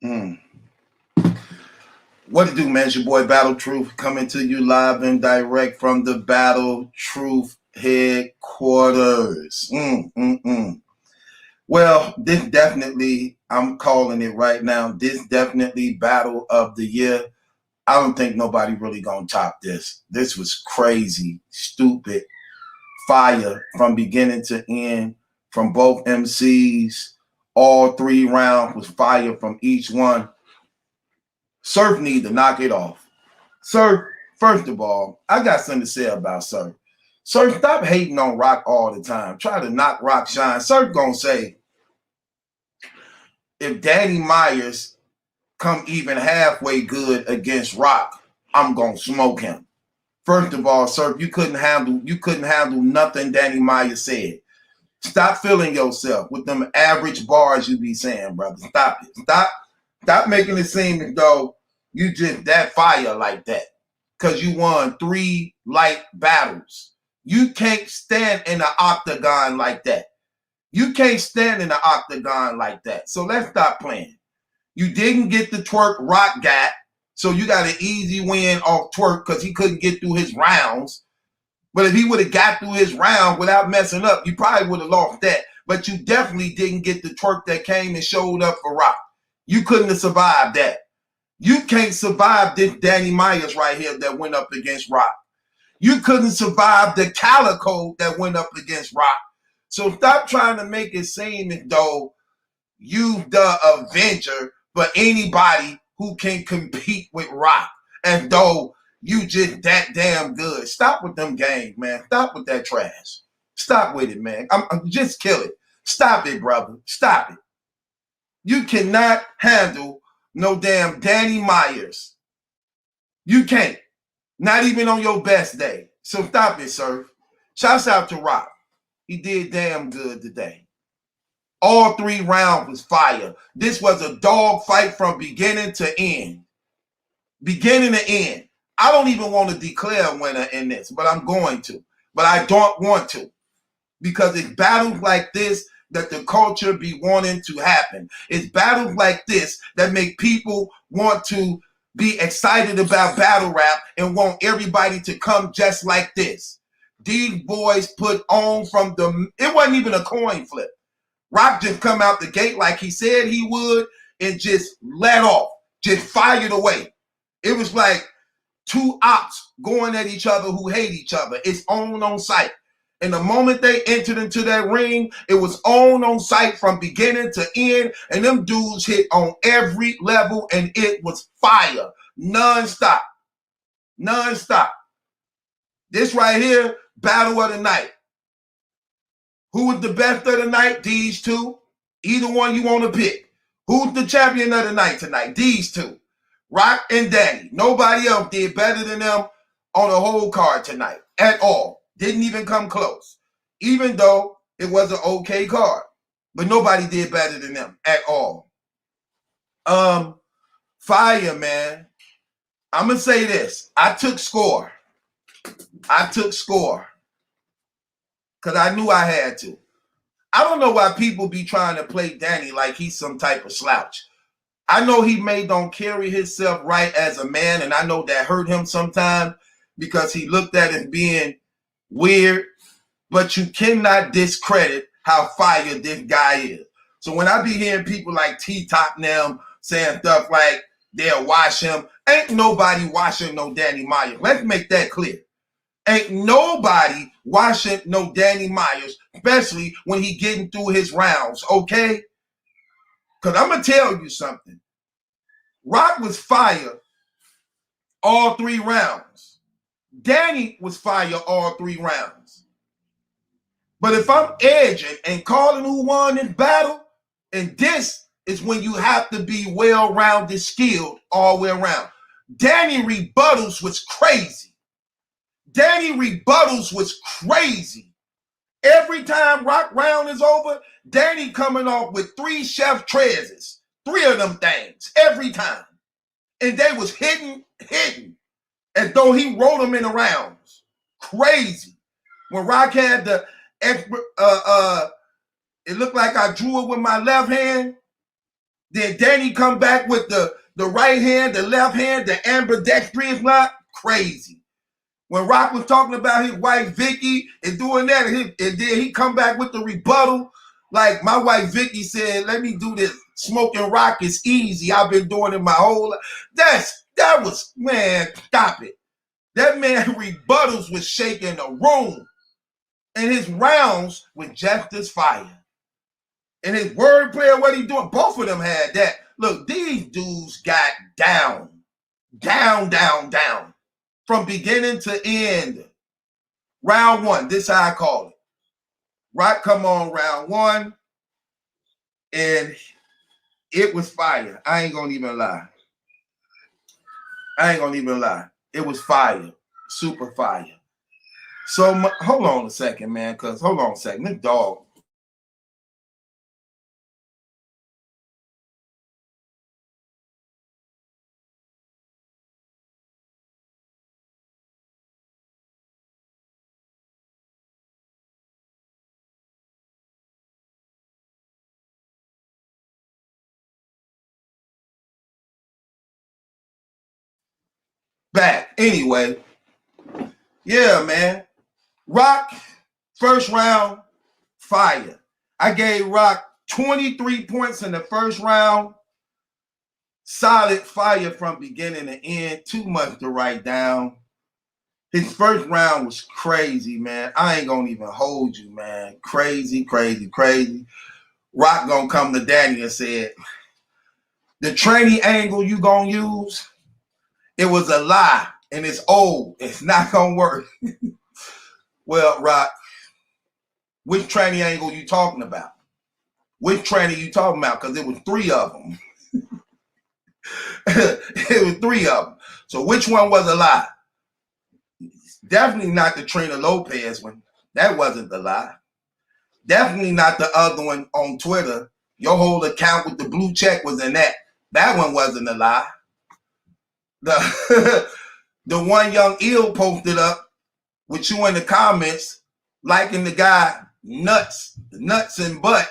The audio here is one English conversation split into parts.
Mm. What it do, man? It's your boy Battle Truth coming to you live and direct from the Battle Truth headquarters. Well, this definitely, I'm calling it right now, this definitely battle of the year. I don't think nobody really gonna top this. This was crazy, stupid, fire from beginning to end from both MCs. All 3 rounds was fire from each one. Surf need to knock it off. Surf, first of all, I got something to say about Surf. Surf, stop hating on Rock all the time. Try to knock Rock shine. Surf gonna say, if Danny Myers come even halfway good against Rock, I'm gonna smoke him. First of all, Surf, you couldn't handle nothing Danny Myers said. Stop feeling yourself with them average bars you be saying, brother. Stop it. Stop making it seem as though you just that fire like that. Because you won 3 light battles. You can't stand in the octagon like that. You can't stand in the octagon like that. So let's stop playing. You didn't get the twerk Rock got, so you got an easy win off twerk because he couldn't get through his rounds. But if he would have got through his round without messing up, you probably would have lost that. But you definitely didn't get the twerk that came and showed up for Rock. You couldn't have survived that. You can't survive this Danny Myers right here that went up against Rock. You couldn't survive the Calico that went up against Rock. So stop trying to make it seem as though you the Avenger for anybody who can compete with Rock, as though you just that damn good. Stop with them games, man. Stop with that trash. Stop with it, man. I'm just kill it. Stop it, brother. Stop it. You cannot handle no damn Danny Myers. You can't. Not even on your best day. So stop it, sir. Shouts out to Rock. He did damn good today. All 3 rounds was fire. This was a dog fight from beginning to end. Beginning to end. I don't even want to declare a winner in this, but I'm going to. But I don't want to. Because it's battles like this that the culture be wanting to happen. It's battles like this that make people want to be excited about battle rap and want everybody to come just like this. These boys put on from it wasn't even a coin flip. Rock just come out the gate like he said he would and just let off, just fired away. It was like 2 ops going at each other who hate each other. It's on sight. And the moment they entered into that ring, it was on sight from beginning to end. And them dudes hit on every level and it was fire. Non-stop. Non-stop. This right here, battle of the night. Who was the best of the night? These 2. Either one you want to pick. Who's the champion of the night tonight? These 2. Rock and Danny. Nobody else did better than them on the whole card tonight at all. Didn't even come close. Even though it was an okay card. But nobody did better than them at all. Fire, man. I'm going to say this. I took score. Because I knew I had to. I don't know why people be trying to play Danny like he's some type of slouch. I know he may don't carry himself right as a man, and I know that hurt him sometimes because he looked at it being weird, but you cannot discredit how fire this guy is. So when I be hearing people like T-Top now saying stuff like they'll wash him, ain't nobody washing no Danny Myers. Let's make that clear. Ain't nobody washing no Danny Myers, especially when he getting through his rounds, okay? Because I'm going to tell you something. Rock was fire all 3 rounds. Danny was fire all 3 rounds. But if I'm edging and calling who won this battle, and this is when you have to be well-rounded, skilled all the way around. Danny rebuttals was crazy. Every time Rock round is over, Danny coming off with 3 chef treases. 3 of them things every time. And they was hidden, as though he rolled them in the rounds. Crazy. When Rock had the it looked like I drew it with my left hand. Then Danny come back with the right hand, the left hand, the ambidextrous not crazy. When Rock was talking about his wife Vicky and doing that, and then he come back with the rebuttal, like my wife Vicky said, let me do this. Smoking rock is easy. I've been doing it my whole life. That was, man, stop it. That man rebuttals was shaking the room. And his rounds was just as fire. And his wordplay, what he doing, both of them had that. Look, these dudes got down. From beginning to end. Round one, this how I call it. Rock come on round one, and it was fire. I ain't gonna even lie. It was fire. Super fire. So, hold on a second, man, because hold on a second. This dog. Back. Anyway, yeah, man. Rock, first round, fire. I gave Rock 23 points in the first round. Solid fire from beginning to end. Too much to write down. His first round was crazy, man. I ain't gonna even hold you, man. Crazy. Rock gonna come to Danny and said, the training angle you gonna use, it was a lie, and it's old. It's not gonna work. Well, Rock, which training angle you talking about? Which training you talking about? Because it was 3 of them. It was 3 of them. So which one was a lie? Definitely not the Trina Lopez one. That wasn't the lie. Definitely not the other one on Twitter. Your whole account with the blue check was in that. That one wasn't a lie. The one young ill posted up with you in the comments, liking the guy nuts and butt.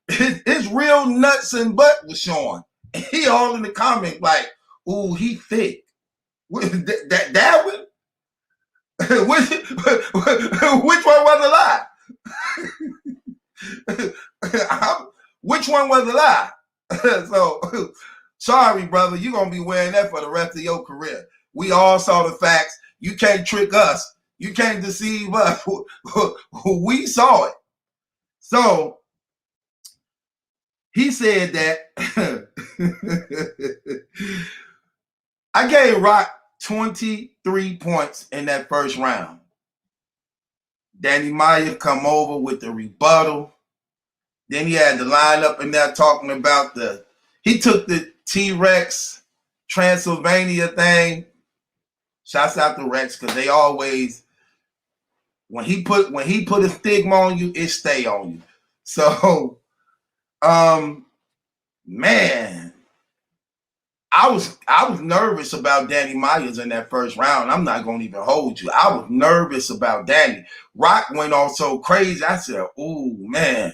his real nuts and butt was showing. He all in the comments like, ooh, he thick. That one? Which one was a lie? Which one was a lie? So, sorry, brother, you're going to be wearing that for the rest of your career. We all saw the facts. You can't trick us. You can't deceive us. We saw it. So, he said that I gave Rock 23 points in that first round. Danny Meyer come over with the rebuttal. Then he had the line up in there talking about he took the T-Rex Transylvania thing. Shouts out to Rex, because they always, when he put a stigma on you, it stay on you. So, man, I was nervous about Danny Myers in that first round. I'm not gonna even hold you. I was nervous about Danny. Rock went on so crazy. I said, "Oh man."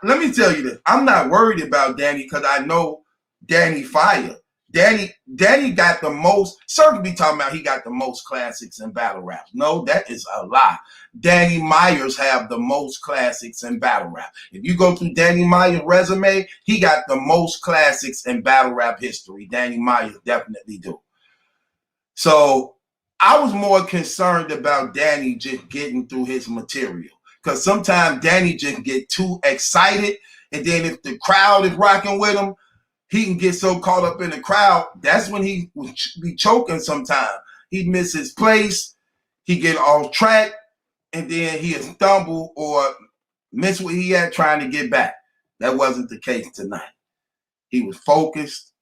Let me tell you this. I'm not worried about Danny because I know Danny fire. Danny got the most. Certain be talking about he got the most classics in battle rap. No, that is a lie. Danny Myers have the most classics in battle rap. If you go through Danny Myers' resume, he got the most classics in battle rap history. Danny Myers definitely do. So I was more concerned about Danny just getting through his material. Because sometimes Danny just get too excited, and then if the crowd is rocking with him, he can get so caught up in the crowd. That's when he would be choking sometimes. He'd miss his place, he get off track, and then he'd stumble or miss what he had trying to get back. That wasn't the case tonight. He was focused.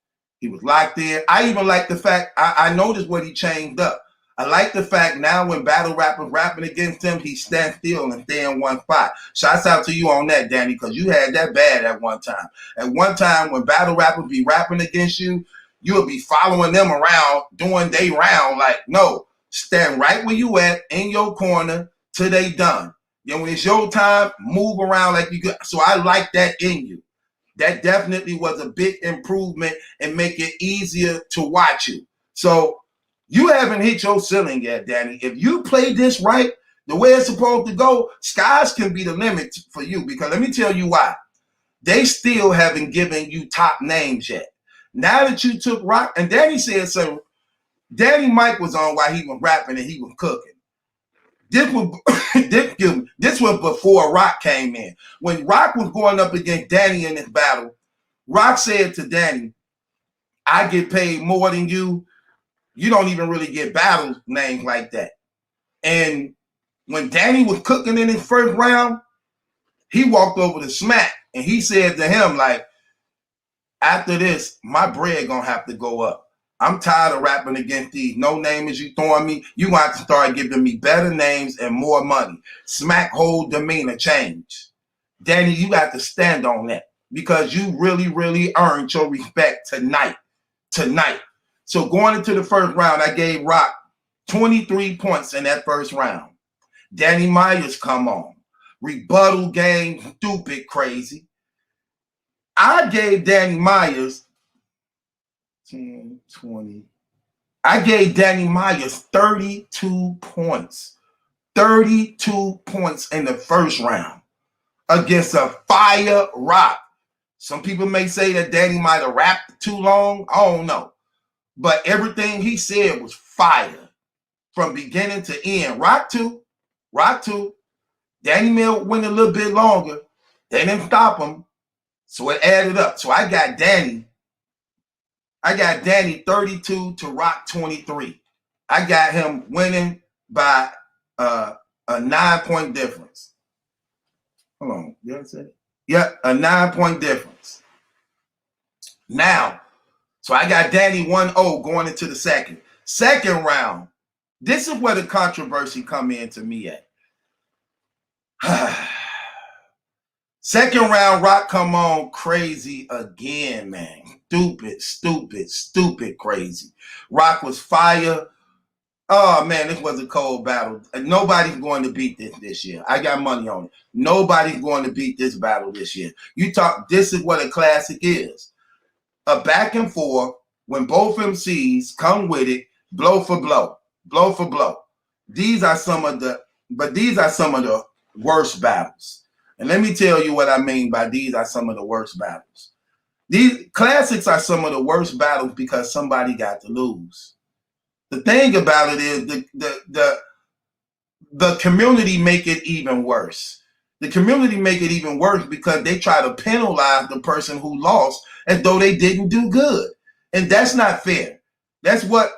He was locked in. I even like the fact, I noticed what he changed up. I like the fact now when battle rappers rapping against him, he stands still and stay in one spot. Shouts out to you on that, Danny, because you had that bad at one time. At one time, when battle rappers be rapping against you, you would be following them around, doing they round. Like, no, stand right where you at, in your corner, till they done. Then when it's your time, move around like you got. So I like that in you. That definitely was a big improvement and make it easier to watch you. So you haven't hit your ceiling yet, Danny. If you play this right, the way it's supposed to go, skies can be the limit for you. Because let me tell you why. They still haven't given you top names yet. Now that you took Rock, and Danny said so, Danny Mike was on while he was rapping and he was cooking. This was this was before Rock came in. When Rock was going up against Danny in this battle, Rock said to Danny, I get paid more than you. You don't even really get battle names like that. And when Danny was cooking in his first round, he walked over to Smack and he said to him, like, after this, my bread gonna have to go up. I'm tired of rapping against these no namers you throwing me. You want to start giving me better names and more money. Smack whole demeanor change. Danny, you got to stand on that because you really, really earned your respect tonight. So going into the first round, I gave Rock 23 points in that first round. Danny Myers come on. Rebuttal game, stupid, crazy. I gave Danny Myers 10, 20. I gave Danny Myers 32 points. 32 points in the first round against a fire Rock. Some people may say that Danny might have rapped too long. I don't know. But everything he said was fire from beginning to end. Rock too. Danny Mill went a little bit longer. They didn't stop him. So it added up. So I got Danny 32 to Rock 23. I got him winning by a 9-point difference. Hold on. You understand? Yeah, a 9-point difference. Now, so I got Danny 1-0 going into the second. Second round. This is where the controversy come in to me at. Second round, Rock come on crazy again, man. Stupid crazy. Rock was fire. Oh, man, this was a cold battle. Nobody's going to beat this year. I got money on it. Nobody's going to beat this battle this year. This is what a classic is. A back and forth when both MCs come with it, blow for blow. These are some of the worst battles. And let me tell you what I mean by these are some of the worst battles. These classics are some of the worst battles because somebody got to lose. The thing about it is the community make it even worse. The community make it even worse because they try to penalize the person who lost as though they didn't do good. And that's not fair. That's what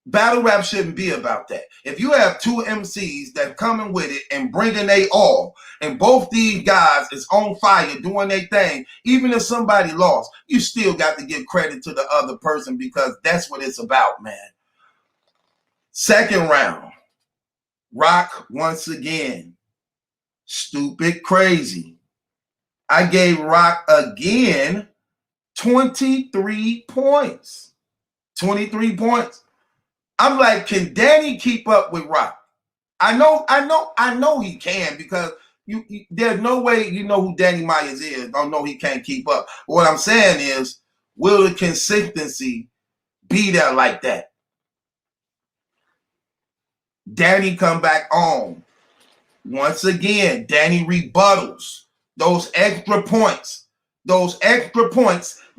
battle rap shouldn't be about that. If you have two MCs that coming with it and bringing they all, and both these guys is on fire doing their thing, even if somebody lost, you still got to give credit to the other person because that's what it's about, man. Second round, Rock once again. Stupid crazy. I gave Rock again 23 points. 23 points. I'm like, can Danny keep up with Rock? I know he can because there's no way you know who Danny Myers is. Don't know he can't keep up. But what I'm saying is, will the consistency be there like that? Danny come back on. Once again, Danny rebuttals those extra points.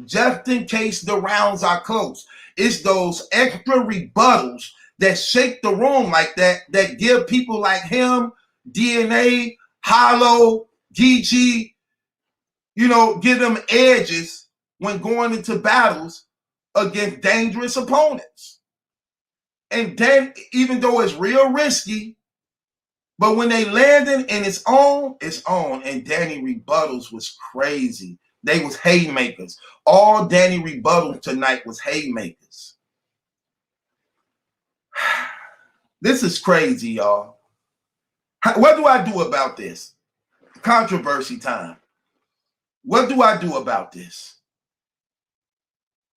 Just in case the rounds are close. It's those extra rebuttals that shake the room like that give people like him, DNA, Hollow, Geechee, give them edges when going into battles against dangerous opponents. And then, even though it's real risky, but when they landed and it's on. And Danny rebuttals was crazy. They was haymakers. All Danny rebuttals tonight was haymakers. This is crazy, y'all. What do I do about this? Controversy time. What do I do about this?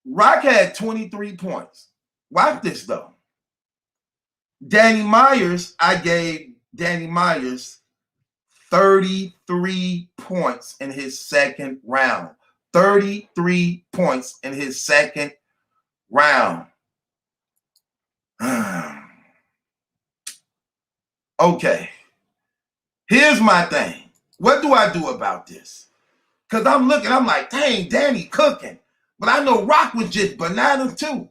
Rock had 23 points. Watch this, though. Danny Myers, I gave Danny Myers 33 points in his second round. 33 points in his second round. Okay. Here's my thing. What do I do about this? Because I'm looking, I'm like, dang, Danny cooking. But I know Rock was just bananas too.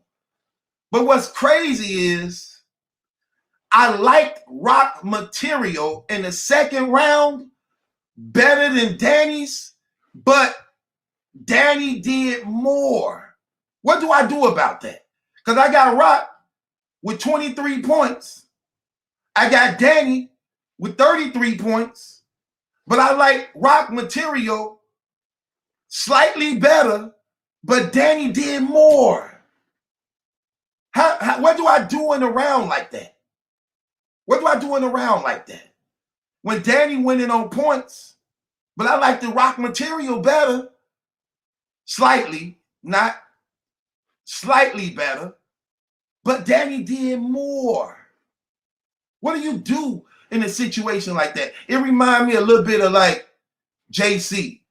But what's crazy is I liked Rock material in the second round better than Danny's, but Danny did more. What do I do about that? Because I got Rock with 23 points. I got Danny with 33 points. But I like Rock material slightly better, but Danny did more. What do I do in a round like that? What do I do in a round like that? When Danny winning on points, but I like the Rock material better, slightly, not slightly better, but Danny did more. What do you do in a situation like that? It reminds me a little bit of like JC.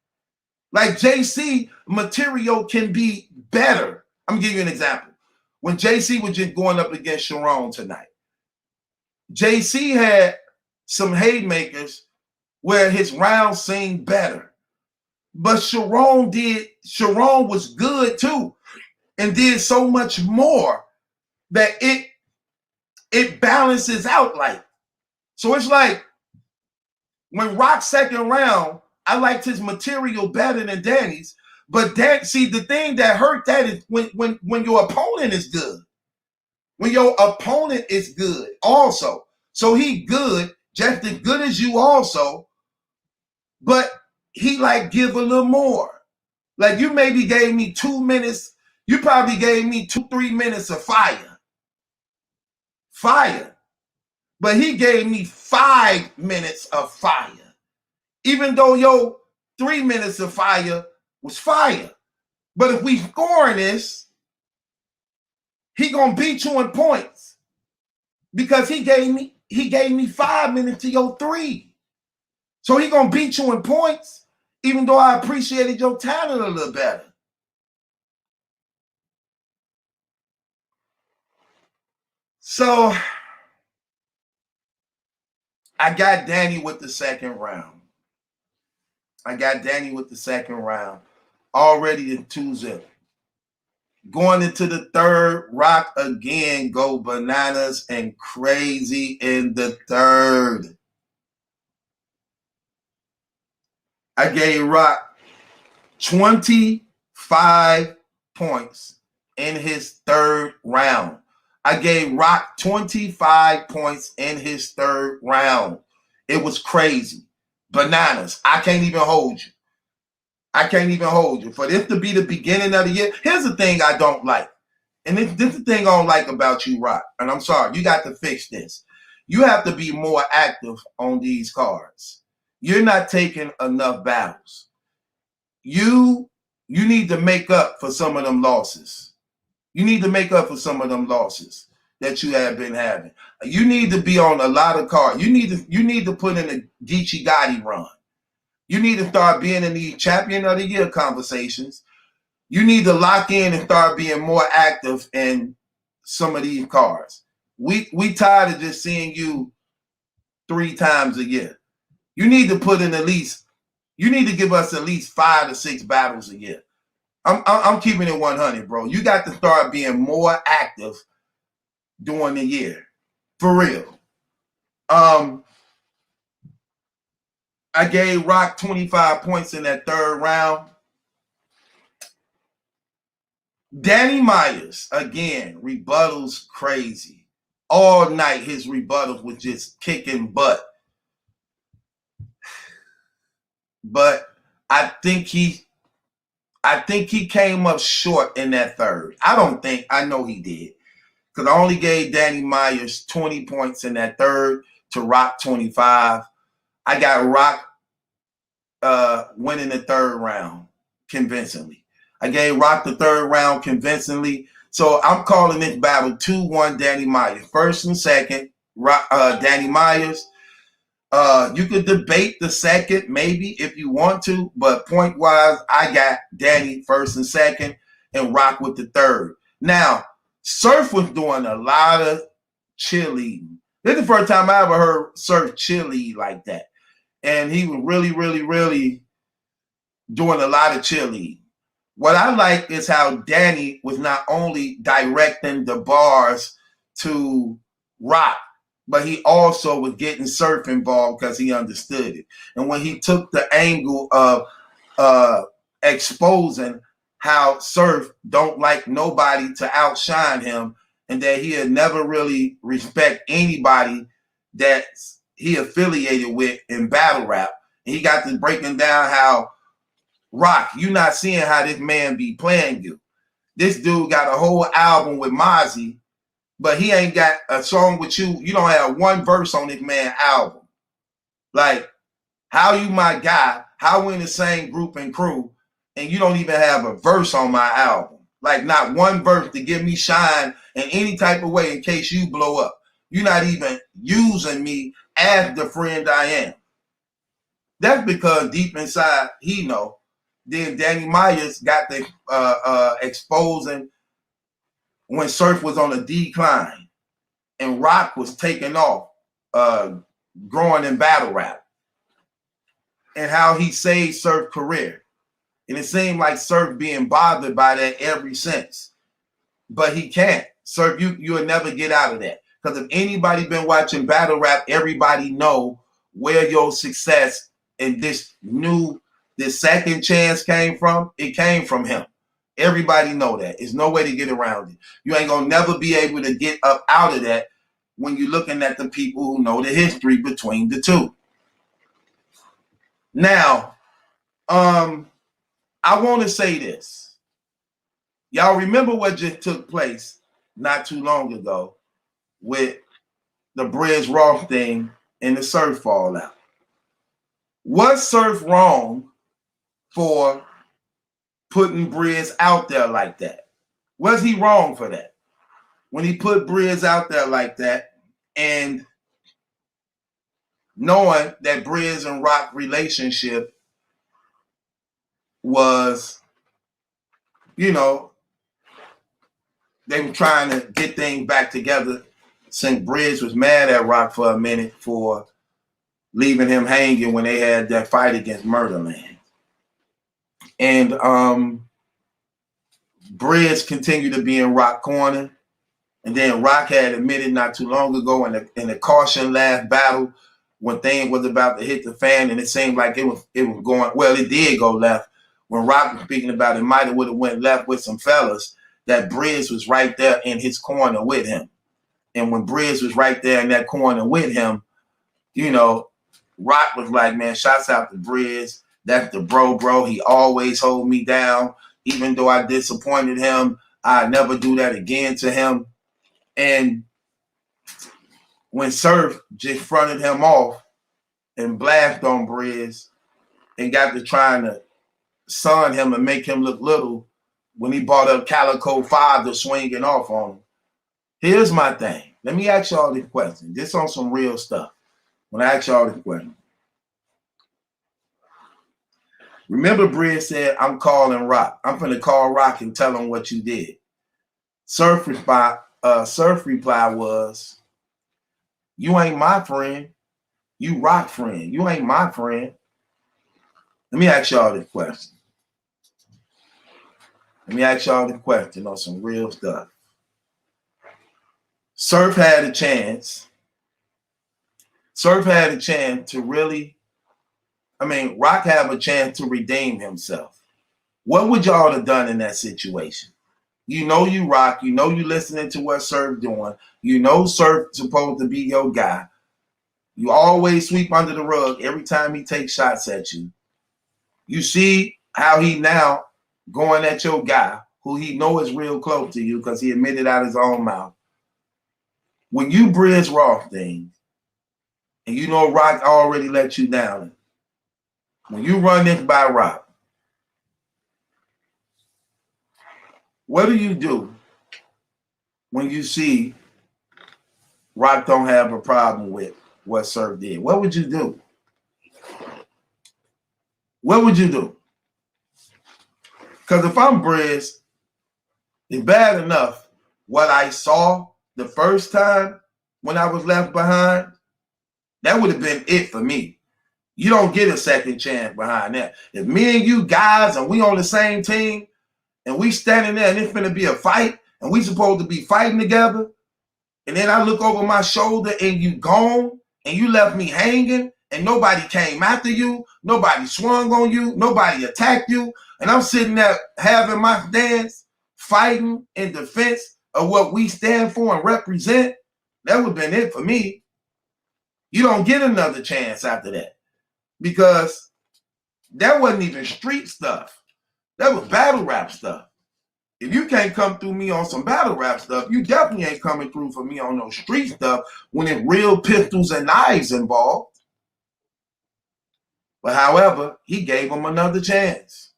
Like JC material can be better. I'm gonna give you an example. When JC was just going up against Sharon tonight, JC had some haymakers where his rounds seemed better. But Sharon was good too and did so much more that it balances out like. So it's like when Rock's second round, I liked his material better than Danny's. But the thing that hurt that is when your opponent is good. When your opponent is good also. So he good, just as good as you also, but he like give a little more. Like you maybe gave me 2 minutes. You probably gave me 2-3 minutes of fire. Fire. But he gave me 5 minutes of fire. Even though your 3 minutes of fire was fire. But if we scoring this, he gonna beat you in points. Because he gave me 5 minutes to your 3. So he gonna beat you in points, even though I appreciated your talent a little better. So I got Danny with the second round. Already in 2-0. Going into the third, Rock again go bananas and crazy in the third. I gave Rock 25 points in his third round. I gave Rock 25 points in his third round. It was crazy. Bananas. I can't even hold you. For this to be the beginning of the year, here's the thing I don't like. And this is the thing I don't like about you, Rock. And I'm sorry, you got to fix this. You have to be more active on these cards. You're not taking enough battles. You need to make up for some of them losses. You need to make up for some of them losses that you have been having. You need to be on a lot of cards. You need to put in a Geechee Gotti run. You need to start being in the Champion of the Year conversations. You need to lock in and start being more active in some of these cards. We tired of just seeing you 3 times a year. You need to put in you need to give us at least 5 to 6 battles a year. I'm keeping it 100, bro. You got to start being more active during the year. For real. I gave Rock 25 points in that third round. Danny Myers, again, rebuttals crazy. All night his rebuttals was just kicking butt. But I think he came up short in that third. I know he did. Because I only gave Danny Myers 20 points in that third to Rock 25. I got Rock winning the third round convincingly. I gave Rock the third round convincingly. So I'm calling this battle 2-1 Danny Myers. First and second, Danny Myers. You could debate the second, maybe, if you want to, but point-wise, I got Danny first and second, and Rock with the third. Now, Surf was doing a lot of cheerleading. This is the first time I ever heard Surf cheerlead like that. And he was really, really, really doing a lot of cheerleading. What I like is how Danny was not only directing the bars to Rock, but he also was getting Surf involved because he understood it. And when he took the angle of exposing how Surf don't like nobody to outshine him, and that he'll never really respect anybody that he affiliated with in battle rap. And he got to breaking down how, Rock, you not seeing how this man be playing you. This dude got a whole album with Mozzie, but he ain't got a song with you. You don't have one verse on this man's album. Like, how you my guy, how we in the same group and crew, and you don't even have a verse on my album. Like, not one verse to give me shine in any type of way in case you blow up. You're not even using me as the friend I am. That's because deep inside, he know. Then Danny Myers got the exposing when Surf was on a decline and Rock was taking off, growing in battle rap, and how he saved Surf's career. And it seemed like Surf being bothered by that ever since. But he can't. Surf, you'll never get out of that. Because if anybody been watching battle rap, everybody know where your success in this second chance came from. It came from him. Everybody know that. There's no way to get around it. You ain't gonna never be able to get up out of that when you're looking at the people who know the history between the two. Now, I want to say this. Y'all remember what just took place not too long ago with the Briz Roth thing and the Surf fallout. Was Surf wrong for putting Briz out there like that? Was he wrong for that? When he put Briz out there like that and knowing that Briz and Rock relationship was, you know, they were trying to get things back together since Briz was mad at Rock for a minute for leaving him hanging when they had that fight against Murderland. And Briz continued to be in Rock corner. And then Rock had admitted not too long ago in the caution last battle when things was about to hit the fan, and it seemed like it was going, well, it did go left. When Rock was speaking about it might have would have went left with some fellas, that Briz was right there in his corner with him. And when Briz was right there in that corner with him, you know, Rock was like, man, shouts out to Briz. That's the bro. He always hold me down. Even though I disappointed him, I never do that again to him. And when Surf just fronted him off and blasted on Briz and got to trying to son him and make him look little when he brought up Calico Father swinging off on him. Here's my thing. Let me ask y'all this question. This on some real stuff. When I ask y'all this question. Remember Briz said, I'm calling Rock. I'm finna call Rock and tell him what you did. Surf reply was, you ain't my friend. You Rock friend. You ain't my friend. Let me ask y'all this question. Let me ask y'all the question on some real stuff. Surf had a chance. Surf had a chance to really, Rock had a chance to redeem himself. What would y'all have done in that situation? You know you Rock. You know you listening to what Surf doing. You know Surf supposed to be your guy. You always sweep under the rug every time he takes shots at you. You see how he now going at your guy, who he know is real close to you because he admitted out his own mouth. When you Briz Roth things, and you know Rock already let you down, when you run this by Rock, what do you do when you see Rock don't have a problem with what Surf did, what would you do? What would you do? Because if I'm Briz, it's bad enough what I saw the first time when I was left behind. That would have been it for me. You don't get a second chance behind that. If me and you guys and we on the same team and we standing there and it's gonna be a fight and we supposed to be fighting together, and then I look over my shoulder and you gone and you left me hanging and nobody came after you, nobody swung on you, nobody attacked you, and I'm sitting there having my dance, fighting in defense of what we stand for and represent, that would have been it for me. You don't get another chance after that because that wasn't even street stuff. That was battle rap stuff. If you can't come through me on some battle rap stuff, you definitely ain't coming through for me on no street stuff when it's real pistols and knives involved. But however, he gave him another chance.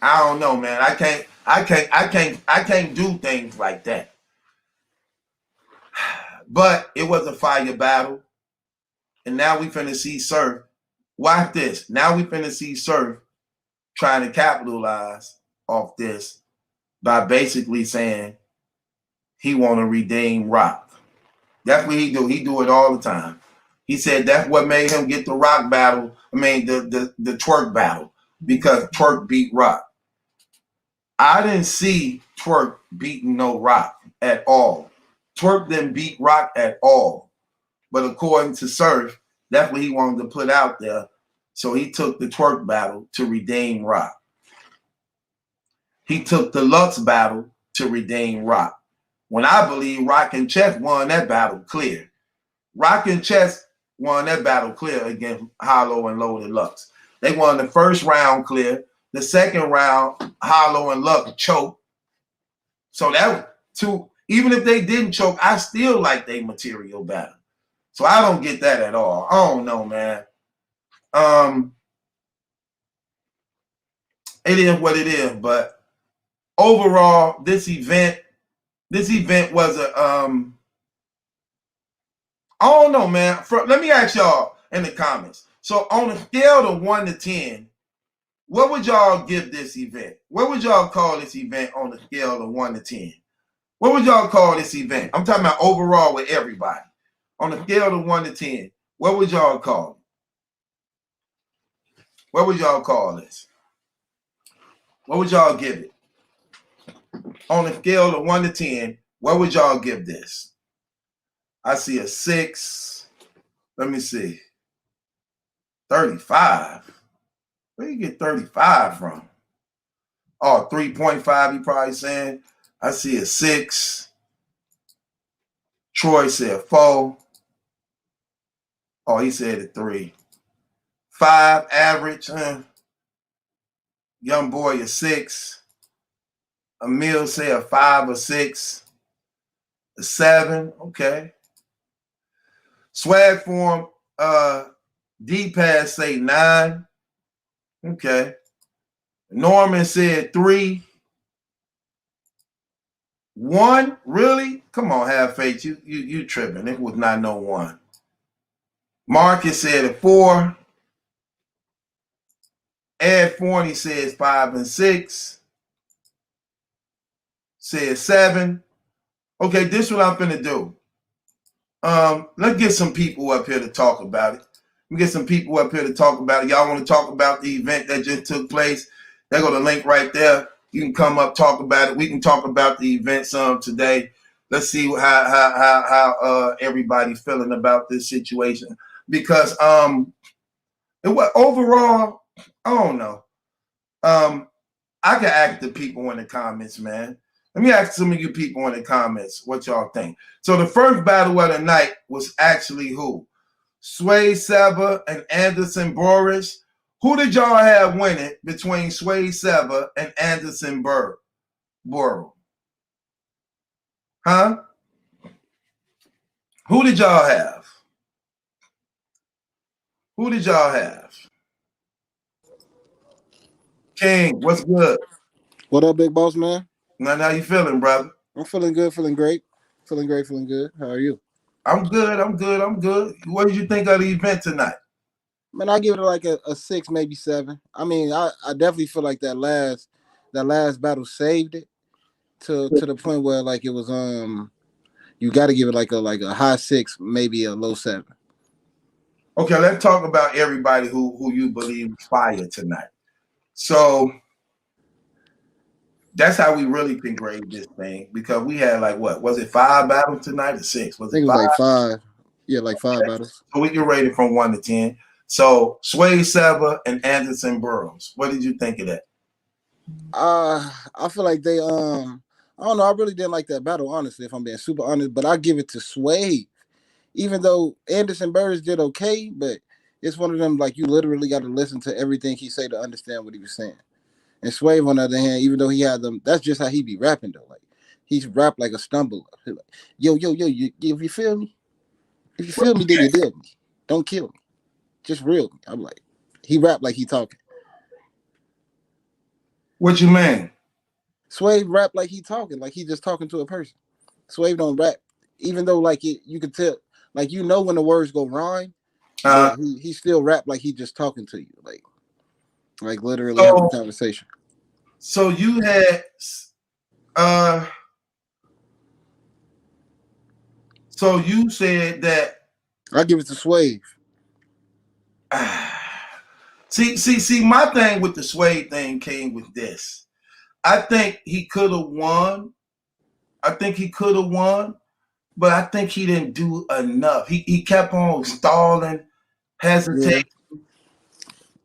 I don't know, man. I can't do things like that. But it was a fire battle. And now we finna see Surf. Watch this. Now we finna see Surf trying to capitalize off this by basically saying he want to redeem Rock. That's what he do. He do it all the time. He said that's what made him get the Rock battle. I mean the Twerk battle, because Twerk beat Rock. I didn't see Twerk beating no Rock at all. Twerk didn't beat Rock at all. But according to Surf, that's what he wanted to put out there. So he took the Twerk battle to redeem Rock. He took the Lux battle to redeem Rock. When I believe Rock and Chess won that battle clear. Rock and Chess won that battle clear against Hollow and Loaded Lux. They won the first round clear. The second round, Hollow and Lux choked. So that was two. Even if they didn't choke, I still like their material battle. So I don't get that at all. I don't know, man. It is what it is. But overall, this event was a I don't know, man. Let me ask y'all in the comments. So on a scale of 1 to 10, what would y'all give this event? What would y'all call this event on a scale of 1 to 10? What would y'all call this event? I'm talking about overall with everybody. On a scale of 1 to 10, what would y'all call it? What would y'all call this? What would y'all give it? On a scale of 1 to 10, what would y'all give this? I see a 6. Let me see. 35. Where you get 35 from? Oh, 3.5, you probably saying. I see a 6. Troy said 4. Oh, he said a 3. 5 average. Young boy a 6. Emil said a 5 or 6. A 7. Okay. Swag form. D-Pass say 9. Okay. Norman said 3. 1? Really? Come on, have faith. You tripping. It was not no 1. Marcus said a 4. Ed Forney says 5 and 6. Says 7. Okay, this is what I'm finna do. Let's get some people up here to talk about it. Let me get some people up here to talk about it. Y'all want to talk about the event that just took place? There go the link right there. You can come up, talk about it. We can talk about the event some today. Let's see how everybody's feeling about this situation. Because overall, I don't know. I can ask the people in the comments, man. Let me ask some of you people in the comments what y'all think. So the first battle of the night was actually who? Sway Seba and Anderson Boris. Who did y'all have winning between Sway Seba and Anderson Burrow? Huh? Who did y'all have? Who did y'all have? King, what's good? What up, big boss man? Now, how you feeling, brother? I'm feeling good, feeling great. Feeling great, feeling good. How are you? I'm good. I'm good. I'm good. What did you think of the event tonight? Man, I give it like a 6, maybe 7. I mean, I definitely feel like that last battle saved it to the point where like it was you got to give it like a high 6, maybe a low 7. Okay, let's talk about everybody who you believe fired tonight. So that's how we really can grade this thing because we had like what was it 5 battles tonight or 6? Was I think it it was 5? like 5. Yeah, like 5 Okay. battles. So we can rate it from 1 to 10. So Sway Sever and Anderson Burroughs. What did you think of that? I feel like they I don't know. I really didn't like that battle, honestly, if I'm being super honest. But I give it to Sway, even though Anderson Burris did okay. But it's one of them like you literally got to listen to everything he say to understand what he was saying. And Swave, on the other hand, even though he had them, that's just how he be rapping though. Like he's rap like a stumbler. He like, yo, yo, yo, if you feel me, if you feel me, then you deal me. Don't kill me. Just real me. I'm like, he rap like he talking. What you mean? Swave rap like he talking, like he just talking to a person. Swave don't rap, even though like you could tell, like when the words go rhyme, but he still rap like he just talking to you, like literally having a conversation. So you had so you said that I give it to Swave. see my thing with the Sway thing came with this. I think he could have won. But I think he didn't do enough. He kept on stalling, hesitating. Yeah.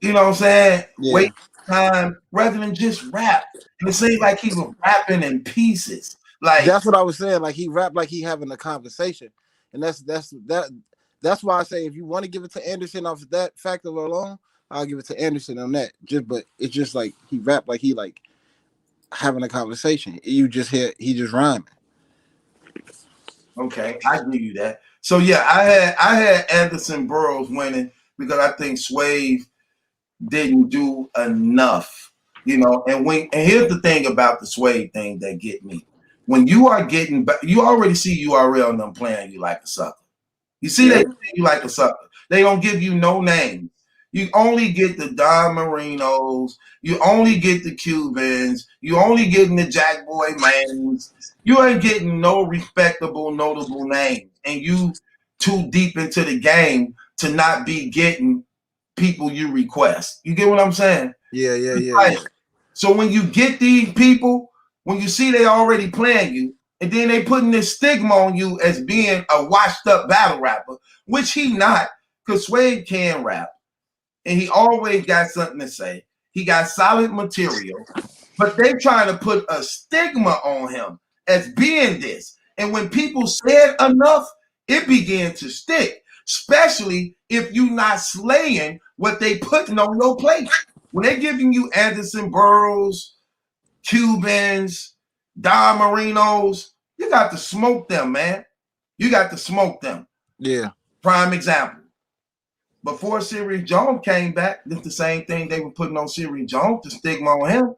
You know what I'm saying? Yeah. Wait time rather than just rap. And it seemed like he was rapping in pieces. Like That's what I was saying. Like he rap like he having a conversation, and that's why I say if you want to give it to Anderson off of that factor alone, I'll give it to Anderson on that. But it's just like he rap like he like having a conversation. You just hear he just rhyming. okay, I give you that. So yeah, I had Anderson Burroughs winning because I think Swave didn't do enough. And here's the thing about the Swave thing that get me. When you are getting back, you already see URL and them playing you like a sucker. You see they play you like a sucker. They don't give you no names. You only get the Don Marinos. You only get the Cubans. You only getting the Jack Boy Mans. You ain't getting no respectable, notable names. And you too deep into the game to not be getting people you request. You get what I'm saying? Yeah. So when you get these people, when you see they already playing you, and then they putting this stigma on you as being a washed up battle rapper, which he not, because Suede can rap. And he always got something to say. He got solid material, but they trying to put a stigma on him as being this. And when people said enough, it began to stick, especially if you not slaying what they putting on your plate. When they giving you Anderson Burroughs, Cubans, Don Marinos, you got to smoke them, man. You got to smoke them. Yeah. Prime example. Before Sirius Jones came back, it's the same thing they were putting on Sirius Jones, the stigma on him.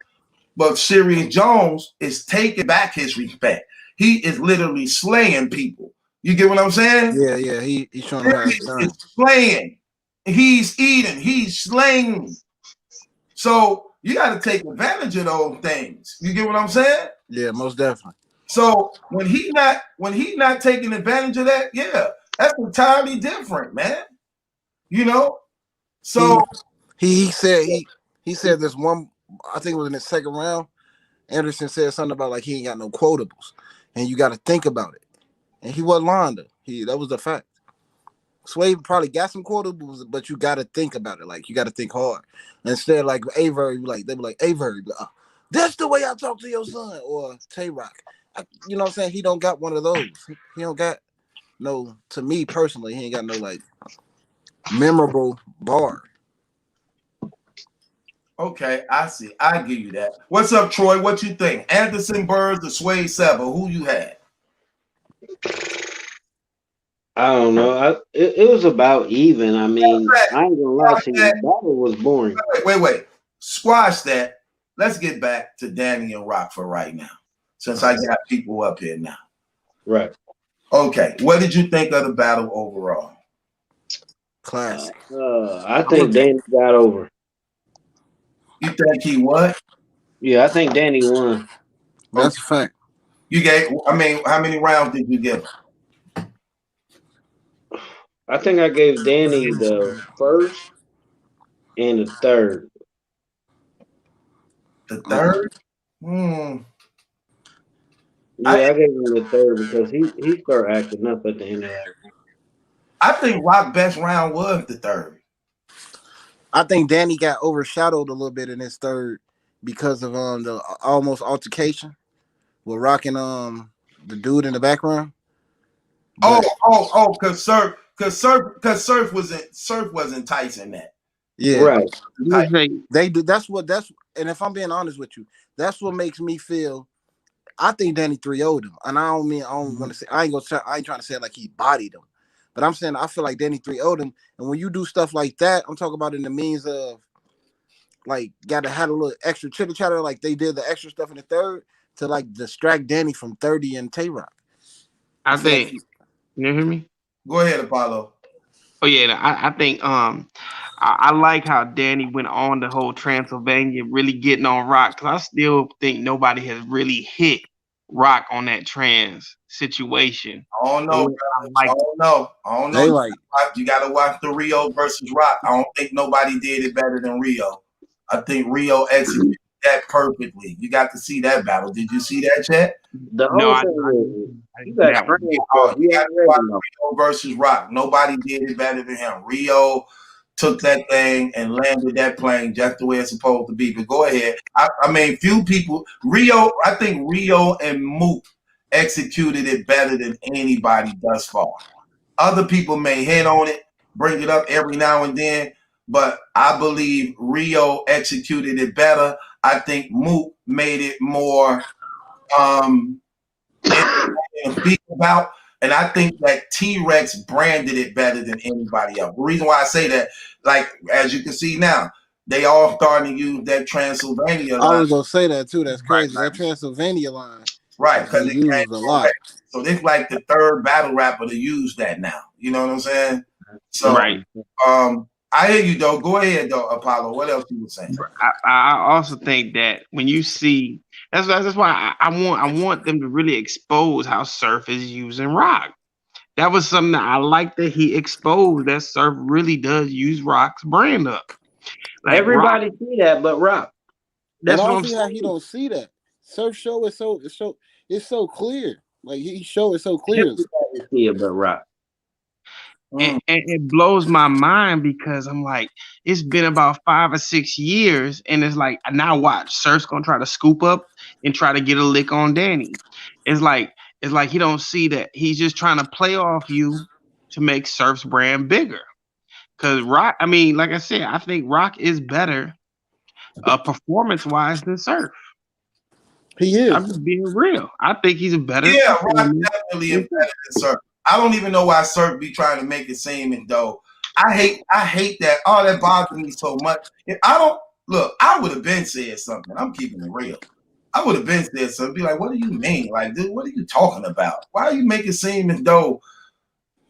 But Sirius Jones is taking back his respect. He is literally slaying people. You get what I'm saying? Yeah. He's showing how it's done. He's slaying. He's eating. He's slaying. So you got to take advantage of those things. You get what I'm saying? Yeah, most definitely. So when he not taking advantage of that, yeah, that's entirely different, man. So he said this one. I think it was in the second round. Anderson said something about like he ain't got no quotables, and you got to think about it. And he wasn't lying though. That was the fact. Swave probably got some quotables, but you got to think about it. Like you got to think hard. Instead, like Avery, they be like Avery, that's the way I talk to your son, or Tay Rock. You know what I'm saying? He don't got one of those. He don't got no. To me personally, he ain't got no like memorable bar. Okay, I see. I give you that. What's up, Troy? What you think? Anderson Burrs or Sway Sever? Who you had? I don't know. It was about even. I mean, I ain't gonna lie to you. The battle was boring. Wait. Squash that. Let's get back to Danny and Rock for right now, since I got people up here now. Right. Okay, what did you think of the battle overall? Classic. I think Danny got over. You think he what? Yeah, I think Danny won. That's a fact. You gave. I mean, how many rounds did you give him? I think I gave Danny the first and the third. The third? Hmm. Yeah, I gave him the third because he started acting up at the end of that. I think Rock's best round was the third. I think Danny got overshadowed a little bit in his third because of the almost altercation with Rock and the dude in the background. But, Because Surf was enticing that. yeah, Right. they do. That's. And if I'm being honest with you, that's what makes me feel. I think Danny 3-0'd him, and I don't want to say I ain't trying to say it like he bodied him, but I'm saying I feel like Danny 3-0'd him. And when you do stuff like that, I'm talking about in the means of like gotta have a little extra chitter chatter, like they did the extra stuff in the third to like distract Danny from 30 and Tay Rock. I think. Like you hear me? Go ahead, Apollo. Oh yeah, I think I like how Danny went on the whole Transylvania, really getting on Rock, because I still think nobody has really hit Rock on that trans situation. I don't know. I don't know. They you got to watch the Rio versus Rock. I don't think nobody did it better than Rio. I think Rio executed that perfectly. You got to see that battle. Did you see that, Chet? The whole thing is, you got to watch Rio versus Rock. Nobody did it better than him. Rio took that thing and landed that plane just the way it's supposed to be. But go ahead. I mean, few people. I think Rio and Mook executed it better than anybody thus far. Other people may hit on it, bring it up every now and then, but I believe Rio executed it better. I think Mook made it more speak about, and I think that T-Rex branded it better than anybody else. The reason why I say that, like as you can see now, they all starting to use that Transylvania line. I was gonna say that too. That's crazy. That Transylvania line. Right, because it used a lot. So this like the third battle rapper to use that now. You know what I'm saying? So right. I hear you though. Go ahead though, Apollo. What else you were saying? I also think that when you see that's why I want them to really expose how Surf is using Rock. That was something that I like that he exposed, that Surf really does use Rock's brand up. Like everybody see that but Rock. That's what I'm saying. How he don't see that. Surf show is so clear. Like he show it so clear. Everybody see it but Rock. And it blows my mind because I'm like, it's been about 5 or 6 years, and it's like now watch Surf's gonna try to scoop up and try to get a lick on Danny. It's like he don't see that he's just trying to play off you to make Surf's brand bigger. Cause Rock, I mean, like I said, I think Rock is better performance-wise than Surf. He is. I'm just being real. I think he's a better. Yeah, Rock definitely is better than Surf. I don't even know why Surf be trying to make it seem as though I hate that. Oh, that bothers me so much. If I don't look, I would have been said something. I'm keeping it real. I would have been said something. Be like, what do you mean? Like, dude, what are you talking about? Why are you making it seem as though?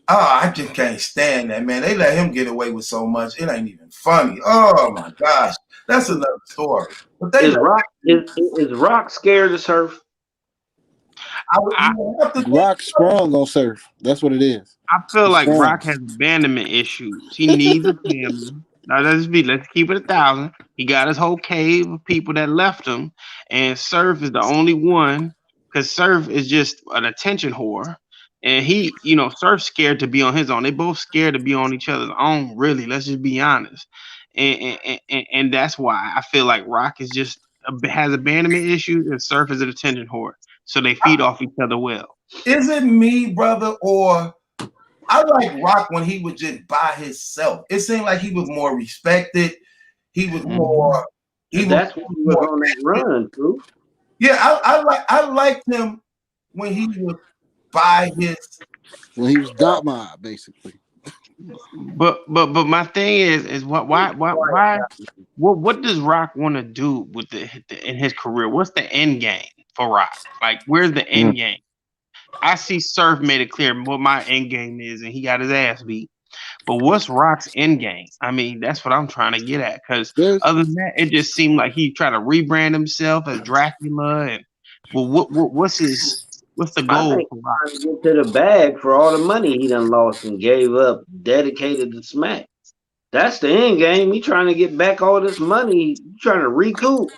Oh, I just can't stand that, man. They let him get away with so much. It ain't even funny. Oh my gosh, that's another story. But they is Rock scared of Surf? Rock sprung on Surf. That's what it is. I feel like Rock has abandonment issues. He needs a family. Now let's keep it 1,000. He got his whole cave of people that left him, and Surf is the only one because Surf is just an attention whore, and he, Surf's scared to be on his own. They both scared to be on each other's own. Really, let's just be honest, and that's why I feel like Rock is just has abandonment issues, and Surf is an attention whore. So they feed off each other well. Is it me, brother, or I like Rock when he was just by himself? It seemed like he was more respected. He was more. That's when he was on that run, too. Yeah, I liked him when he was by his. When he was dot mob, basically. But my thing is why what does Rock want to do with in his career? What's the end game for Rock? Like, where's the end game? I see Surf made it clear what my end game is, and he got his ass beat. But what's Rock's end game? I mean, that's what I'm trying to get at. Because There's other than that, it just seemed like he tried to rebrand himself as Dracula. And well, what's the I goal think for Rock? he's trying to get to the bag for all the money he done lost and gave up, dedicated to Smack. That's the end game. He trying to get back all this money. He trying to recoup.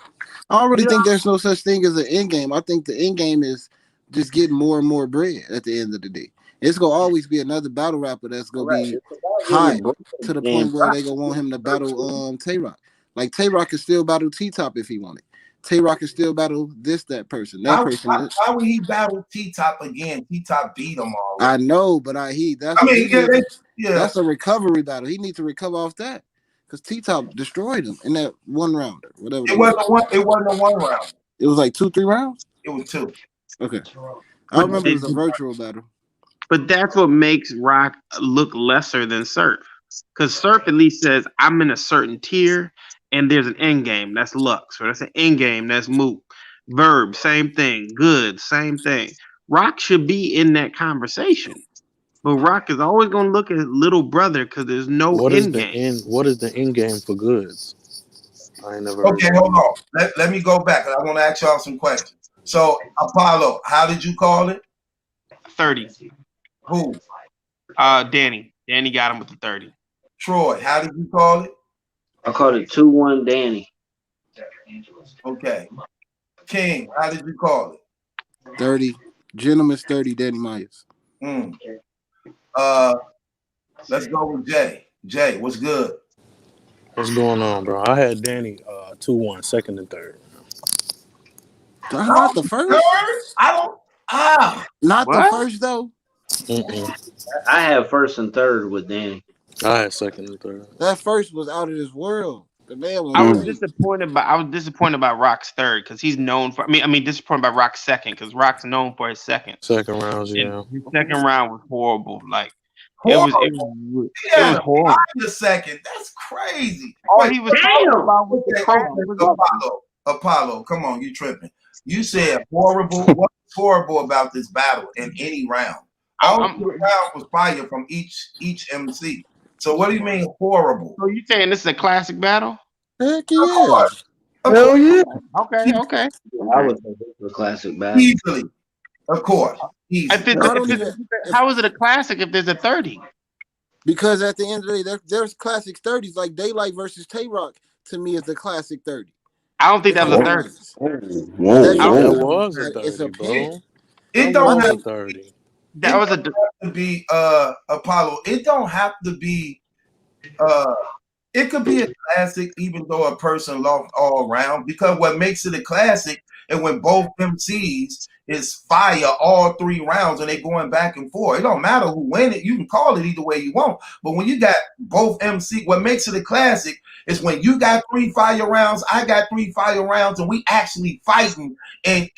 I don't really Yeah, think there's no such thing as an end game. I think the end game is just getting more and more bread at the end of the day. It's gonna always be another battle rapper that's gonna correct. be It's about getting the hot bread to the and point where they gonna want him to battle Tay Rock. Like Tay Rock can still battle T Top if he wanted. Tay Rock can still battle that person, that person. Why would he battle T Top again? T Top beat him already. I know, but I mean, that's a recovery battle. He needs to recover off that because T Top destroyed him in that one rounder, whatever. It wasn't a one round. It was like 2-3 rounds. It was 2. Okay, I remember it was a virtual battle. But that's what makes Rock look lesser than Surf. Because Surf at least says, I'm in a certain tier, and there's an end game. That's Lux. Or that's an end game. That's Mook. Verb, same thing. Good, same thing. Rock should be in that conversation. But Rock is always going to look at his little brother because there's no end game. What is the end game for Goods? I ain't never Okay, hold on. Let me go back. I want to ask y'all some questions. So, Apollo, how did you call it? 30. Who? Danny. Danny got him with the 30. Troy, how did you call it? I called it 2-1 Danny. Okay. King, how did you call it? 30. Gentleman's 30, Danny Myers. Let's go with Jay. Jay, what's good? What's going on, bro? I had Danny 2-1, second and third. Not the first. Third? I don't. Not What? the first though. I have first and third with Danny. I had second and third. That first was out of this world. The man was. I was disappointed by Rock's third because he's known for. I mean, disappointed by Rock's second because Rock's known for his second. Second rounds, yeah. His second round was horrible. Like Horrible. it was horrible. The second. That's crazy. All he was talking about was the crowd. Apollo, come on, you tripping. You said horrible. What's horrible about this battle in any round? All the round was fire from each MC. So what do you mean horrible? So you saying this is a classic battle? Heck Of yeah. course. Hell yeah. Okay. I would say this is a classic battle. Easily. Of course. Easily. How is it a classic if there's a 30? Because at the end of the day, there's classic 30s like Daylight versus Tay Rock. To me, is a classic 30. I don't think that was a 30. That was a 30, It's a bro. pick. It don't have 30. That was to be Apollo. It don't have to be it could be a classic even though a person lost all around, because what makes it a classic and when both MCs is fire all 3 rounds and they going back and forth. It don't matter who win it. You can call it either way you want. But when you got both MC, what makes it a classic is when you got 3 fire rounds, I got 3 fire rounds, and we actually fighting and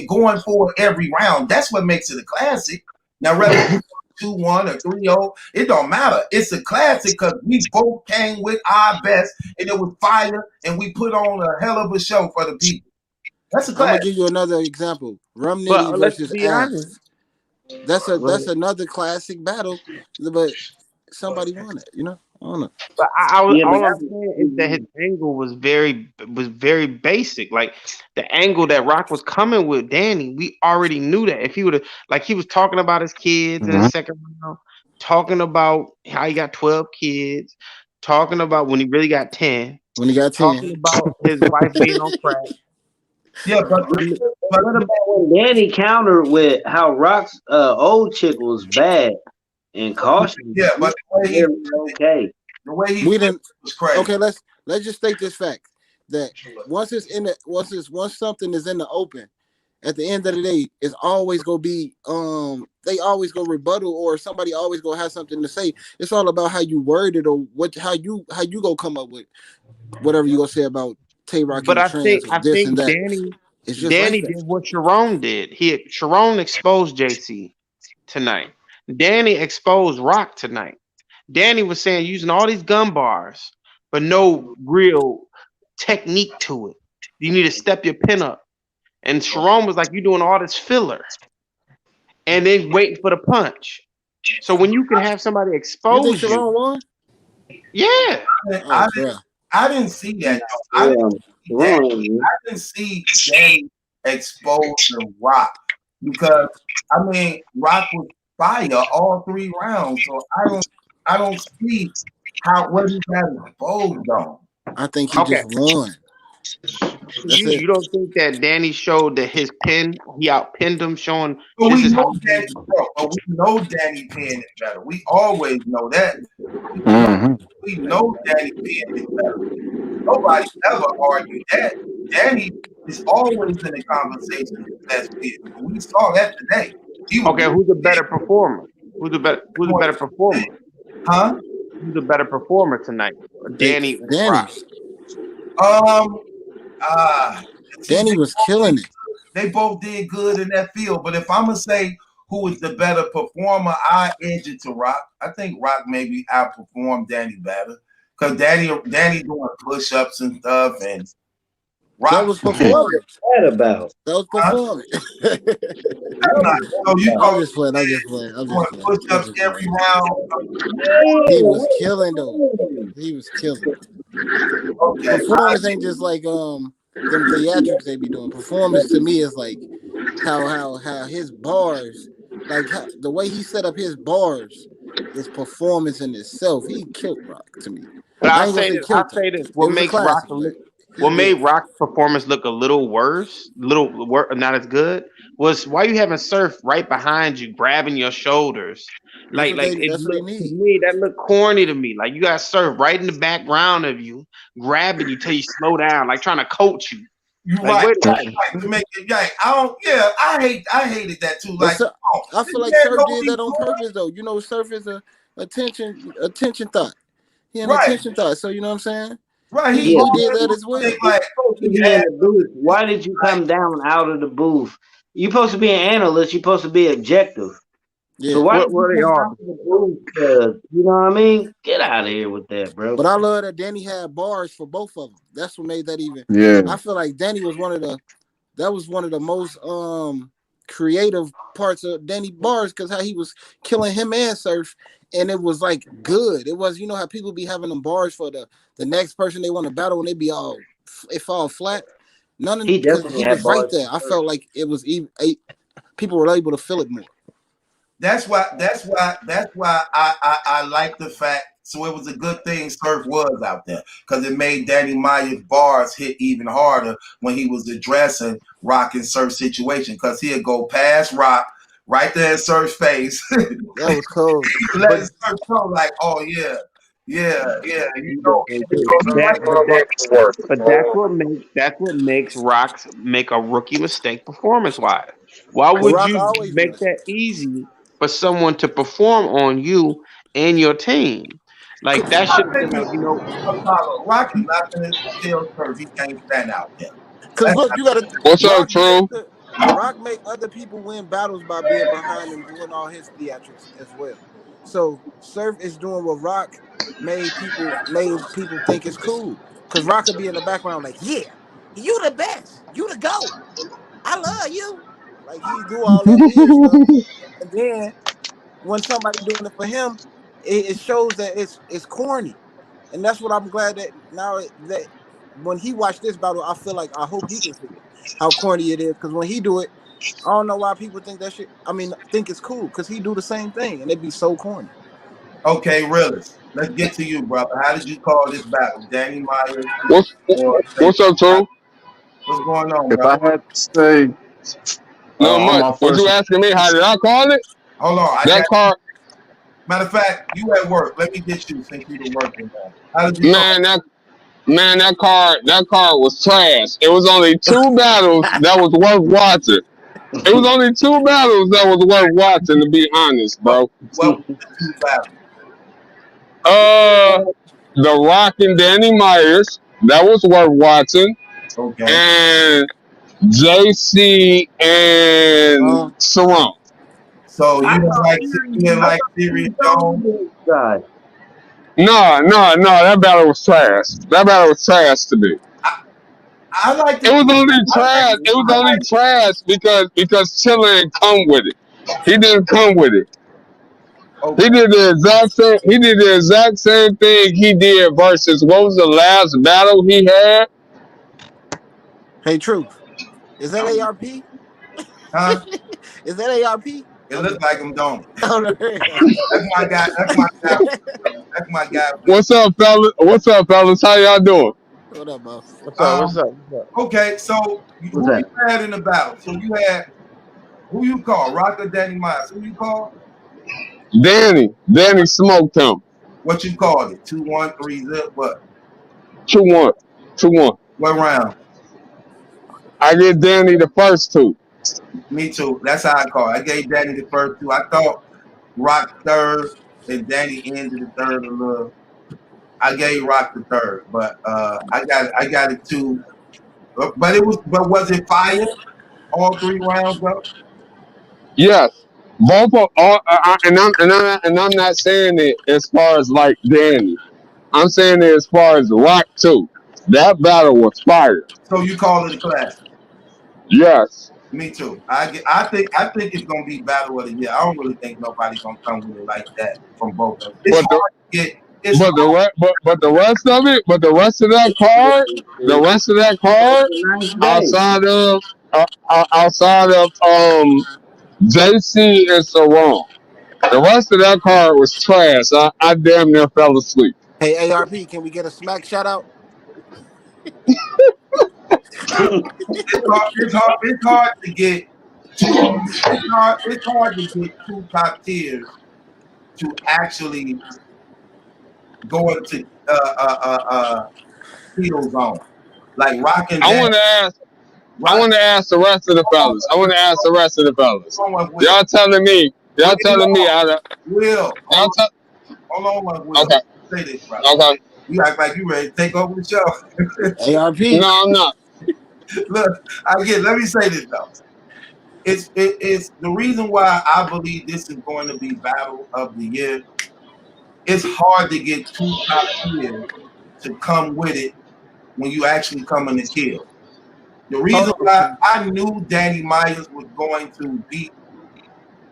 going forward every round. That's what makes it a classic. Now, whether 2-1 or 3-0, it don't matter. It's a classic because we both came with our best, and it was fire, and we put on a hell of a show for the people. That's a I'm classic. gonna give you another example. Rum Nitty versus Ass. That's another classic battle, but somebody won it. You know, I don't know. But all I'm saying is that his angle was very basic. Like the angle that Rock was coming with Danny, we already knew that. If he would have, like, he was talking about his kids in the second round, talking about how he got 12 kids, talking about when he really got 10, talking about his wife being on crack. Yeah, but what about when Danny countered with how Rock's old chick was bad and Caution? Yeah, but okay. The way he We didn't. was crazy. Okay, let's just state this fact that once something is in the open, at the end of the day, it's always gonna be they always gonna rebuttal or somebody always gonna have something to say. It's all about how you word it or how you gonna come up with whatever you gonna say about Tay Rock. But I think and that. Danny did what Sharon did. Sharon exposed JC tonight. Danny exposed Rock tonight. Danny was saying using all these gun bars, but no real technique to it. You need to step your pen up. And Sharon was like, "You doing all this filler." and then waiting for the punch. So when you can have somebody You think expose you, Sharon won? yeah. Oh, bro. I didn't see that though. Yeah, wrong. I didn't see Danny exposing Rock because I mean Rock was fire all 3 rounds, so I don't see what he got exposed on. I think he Okay. just won. That's it. You don't think that Danny showed that his pin, he outpinned him, showing But this we is know how Danny, bro, but we know Danny Penn is better. We always know that. Mm-hmm. We know Danny Penn is better. Nobody ever argued that. Danny is always in the conversation with best fit. We saw that today. He was okay, who's a better performer? Who's a better performer? huh? Who's a better performer tonight? Danny or Rock? Danny. See, Danny was killing it. they both did good in that field. But if I'm gonna say who is the better performer, I edge it to Rock. I think Rock maybe outperformed Danny better because Danny doing push-ups and stuff, and Rock. That was performance. What about? That was performance. So you I'm just playing. I'm just playing. I'm just playing. push-ups every round. He was killing though. He was killing. Okay. Performance ain't just like them theatrics they be doing. Performance to me is like how his bars, like the way he set up his bars is performance in itself. He killed Rock to me. But I I'll ain't gonna say say this. killed I'll say him. this. What It was a makes Rock classic, a little, but what he made did. Rock's performance look a little worse, not as good, was why you having Surf right behind you, grabbing your shoulders. That's what It they looked to need. me, that looked corny to me. Like you got Surf right in the background of you, grabbing you till you slow down, like trying to coach you. You Like, right. wait a minute. Right. To make it right. I don't. Yeah, I hated that too. But Like, I feel like Surf did that on purpose though. You know, Surf is a attention thought. He an Right. attention thought. So you know what I'm saying? Right. He did that as well. Like, Supposed to be in the booth. Why did you come down out of the booth? You're supposed to be an analyst. You're supposed to be objective. Yeah. So why did What you they come are? out of the booth? You know what I mean? Get out of here with that, bro. But I love that Danny had bars for both of them. That's what made that even. Yeah. I feel like Danny was one of the most creative parts of Danny bars because how he was killing him and Surf, and it was like good. It was, you know how people be having them bars for the next person they want to battle and they be it fall flat. None of He because definitely he had was right bars. there. I felt like it was even people were able to feel it more. that's why I like the fact. So it was a good thing Surf was out there because it made Danny Myers' bars hit even harder when he was addressing Rock and Surf's situation because he'd go past Rock right there in Surf's face. That was cold. Let Surf know like, oh yeah. You know, But that's what makes Rocks make a rookie mistake performance wise. Why But would Rock you always do make that. that easy for someone to perform on you and your team? Like that should have been like, Rock is not going to tell Surf he can't stand out there. Because look, you gotta What's up, True? Rock make other people win battles by being behind and doing all his theatrics as well. So Surf is doing what Rock made people think it's cool. Cause Rock could be in the background like, yeah, you the best, you the GOAT. I love you. Like he do all that weird stuff. And then when somebody doing it for him, it shows that it's corny. And that's what I'm glad that now that when he watched this battle, I feel like I hope he can see it, how corny it is. Because when he do it, I don't know why people think that shit. I mean, think it's cool because he do the same thing and it'd be so corny. Okay, realist. Let's get to you, brother. How did you call this battle? Danny Myers or What's up, True? what's going on, If I brother? had to say Not on much. my What you first, asking me? How did I call it? Hold on. That car, Matter of fact, you at work. Let me get you since you the working man. How did you call man, that car was trash. It was only 2 battles that was worth watching. It was only 2 battles that was worth watching, to be honest, bro. What was the 2 battles? The Rock and Danny Myers, that was worth watching, Okay. and JC and Saron. So you I didn't thought like Sirius Jones? God. No, that battle was trash. That battle was trash to me. I like It was only trash. It was only trash because Chilla ain't come with it. He didn't come with it. Okay. He did the exact same. He did the exact same thing he did versus what was the last battle he had? Hey, Truth. Is that ARP? Huh? Is that ARP? It looks like him, don't it? Oh, no. That's my guy. That's my guy. That's my guy. What's up, fellas? What's up, fellas? How y'all doing? What up, bro? What's up? What's up? What's up? Okay, so What's who that? you had in the battle? So you had who you call? Rock or Danny Myers? Who you call? Danny smoked him. What you called it? 2-1, 3-0. What? 2-1. 2-1. What round? I get Danny the first two. Me too. That's how I call it. I gave Danny the first two. I thought Rock third and Danny ended the third a little. I gave Rock the third, but I got it too. But was it fire? All 3 rounds though? Yes. Both of all, and I'm not saying it as far as like Danny. I'm saying it as far as Rock too. That battle was fire. So you call it a classic? Yes. Me too. I think it's gonna be battle of the year. I don't really think nobody's gonna come with it like that from both of them. It's But the hard to get. It's but the hard. the rest of it, but the rest of that card, Nice day. outside of JC and Sarong, the rest of that card was trash. I damn near fell asleep. Hey, ARP, can we get a smack shout out? It's hard to get two. It's hard to get 2 top tiers to actually go into Tito's zone. Like Rock and I Dan. want to ask the rest of the fellas. Y'all telling me out of Will. y'all tell, Hold on, Will. okay. Say this, bro. Okay. You act like you ready to take over the show. ARP. No, I'm not. Look, let me say this though. It's the reason why I believe this is going to be battle of the year. It's hard to get 2 top tiers to come with it when you actually come in the kill. The reason why I knew Danny Myers was going to beat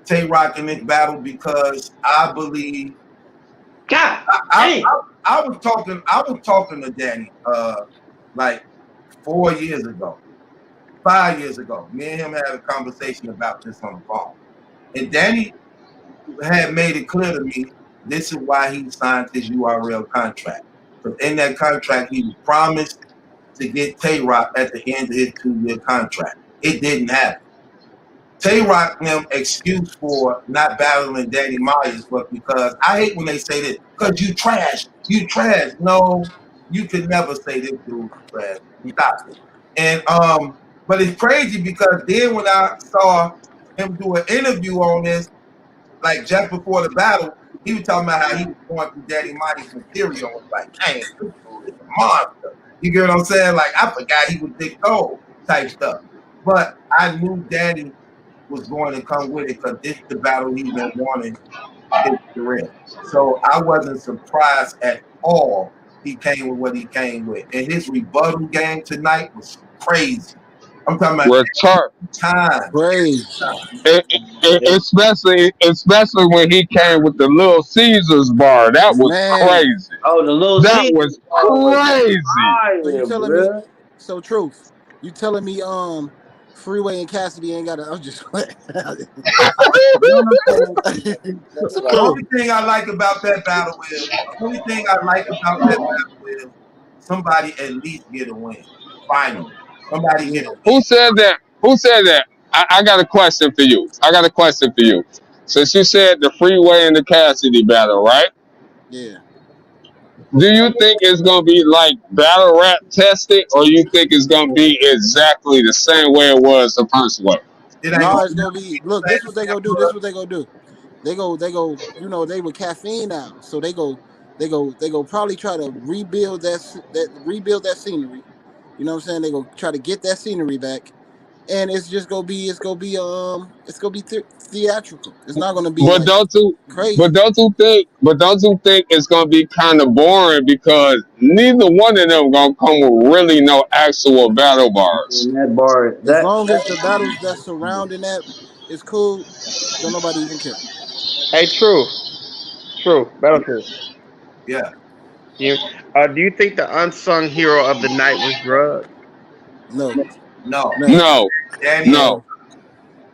Tay Rock in this battle because I believe God, I was talking to Danny like 4 years ago, 5 years ago. Me and him had a conversation about this on the phone. And Danny had made it clear to me this is why he signed his URL contract. Because in that contract, he was promised to get Tay Rock at the end of his 2-year contract. It didn't happen. Tay Rock them excuse for not battling Danny Myers, but because I hate when they say this, because you trash. No, you could never say this dude trash. Stop it. And but it's crazy because then when I saw him do an interview on this, like just before the battle, he was talking about how he was going through Danny Myers' material. I was like, dang, this dude is a monster. You get what I'm saying? Like I forgot he was Big Gold type stuff. But I knew Danny was going to come with it because this is the battle he's been wanting his career. So I wasn't surprised at all he came with what he came with. And his rebuttal game tonight was crazy. I'm talking about time. Crazy. Especially when he came with the Little Caesars bar. That was crazy. Oh, the Little That Caesars was crazy. So you telling me? So Truth, you telling me Freeway and Cassidy ain't got to? I'm just. The only thing I like about that battle is somebody at least get a win. Finally, somebody get a win. Who said that? I got a question for you. Since you said the Freeway and the Cassidy battle, right? Yeah. Do you think it's gonna be like battle rap tested, or you think it's gonna be exactly the same way it was the first way? No, it's gonna be. Look, this is what they gonna do. They go. You know, they with caffeine now, so they go probably try to rebuild that scenery. You know what I'm saying? They go try to get that scenery back, and it's gonna be theatrical. It's not gonna be crazy. But don't you think it's gonna be kind of boring because neither one of them gonna come with really no actual battle bars. That bar. As long as the battles that's surrounding that, It's cool. Don't nobody even care. Hey, true, battle true. Yeah. You, do you think the unsung hero of the night was Drug? No, No. never. No, Danny is no,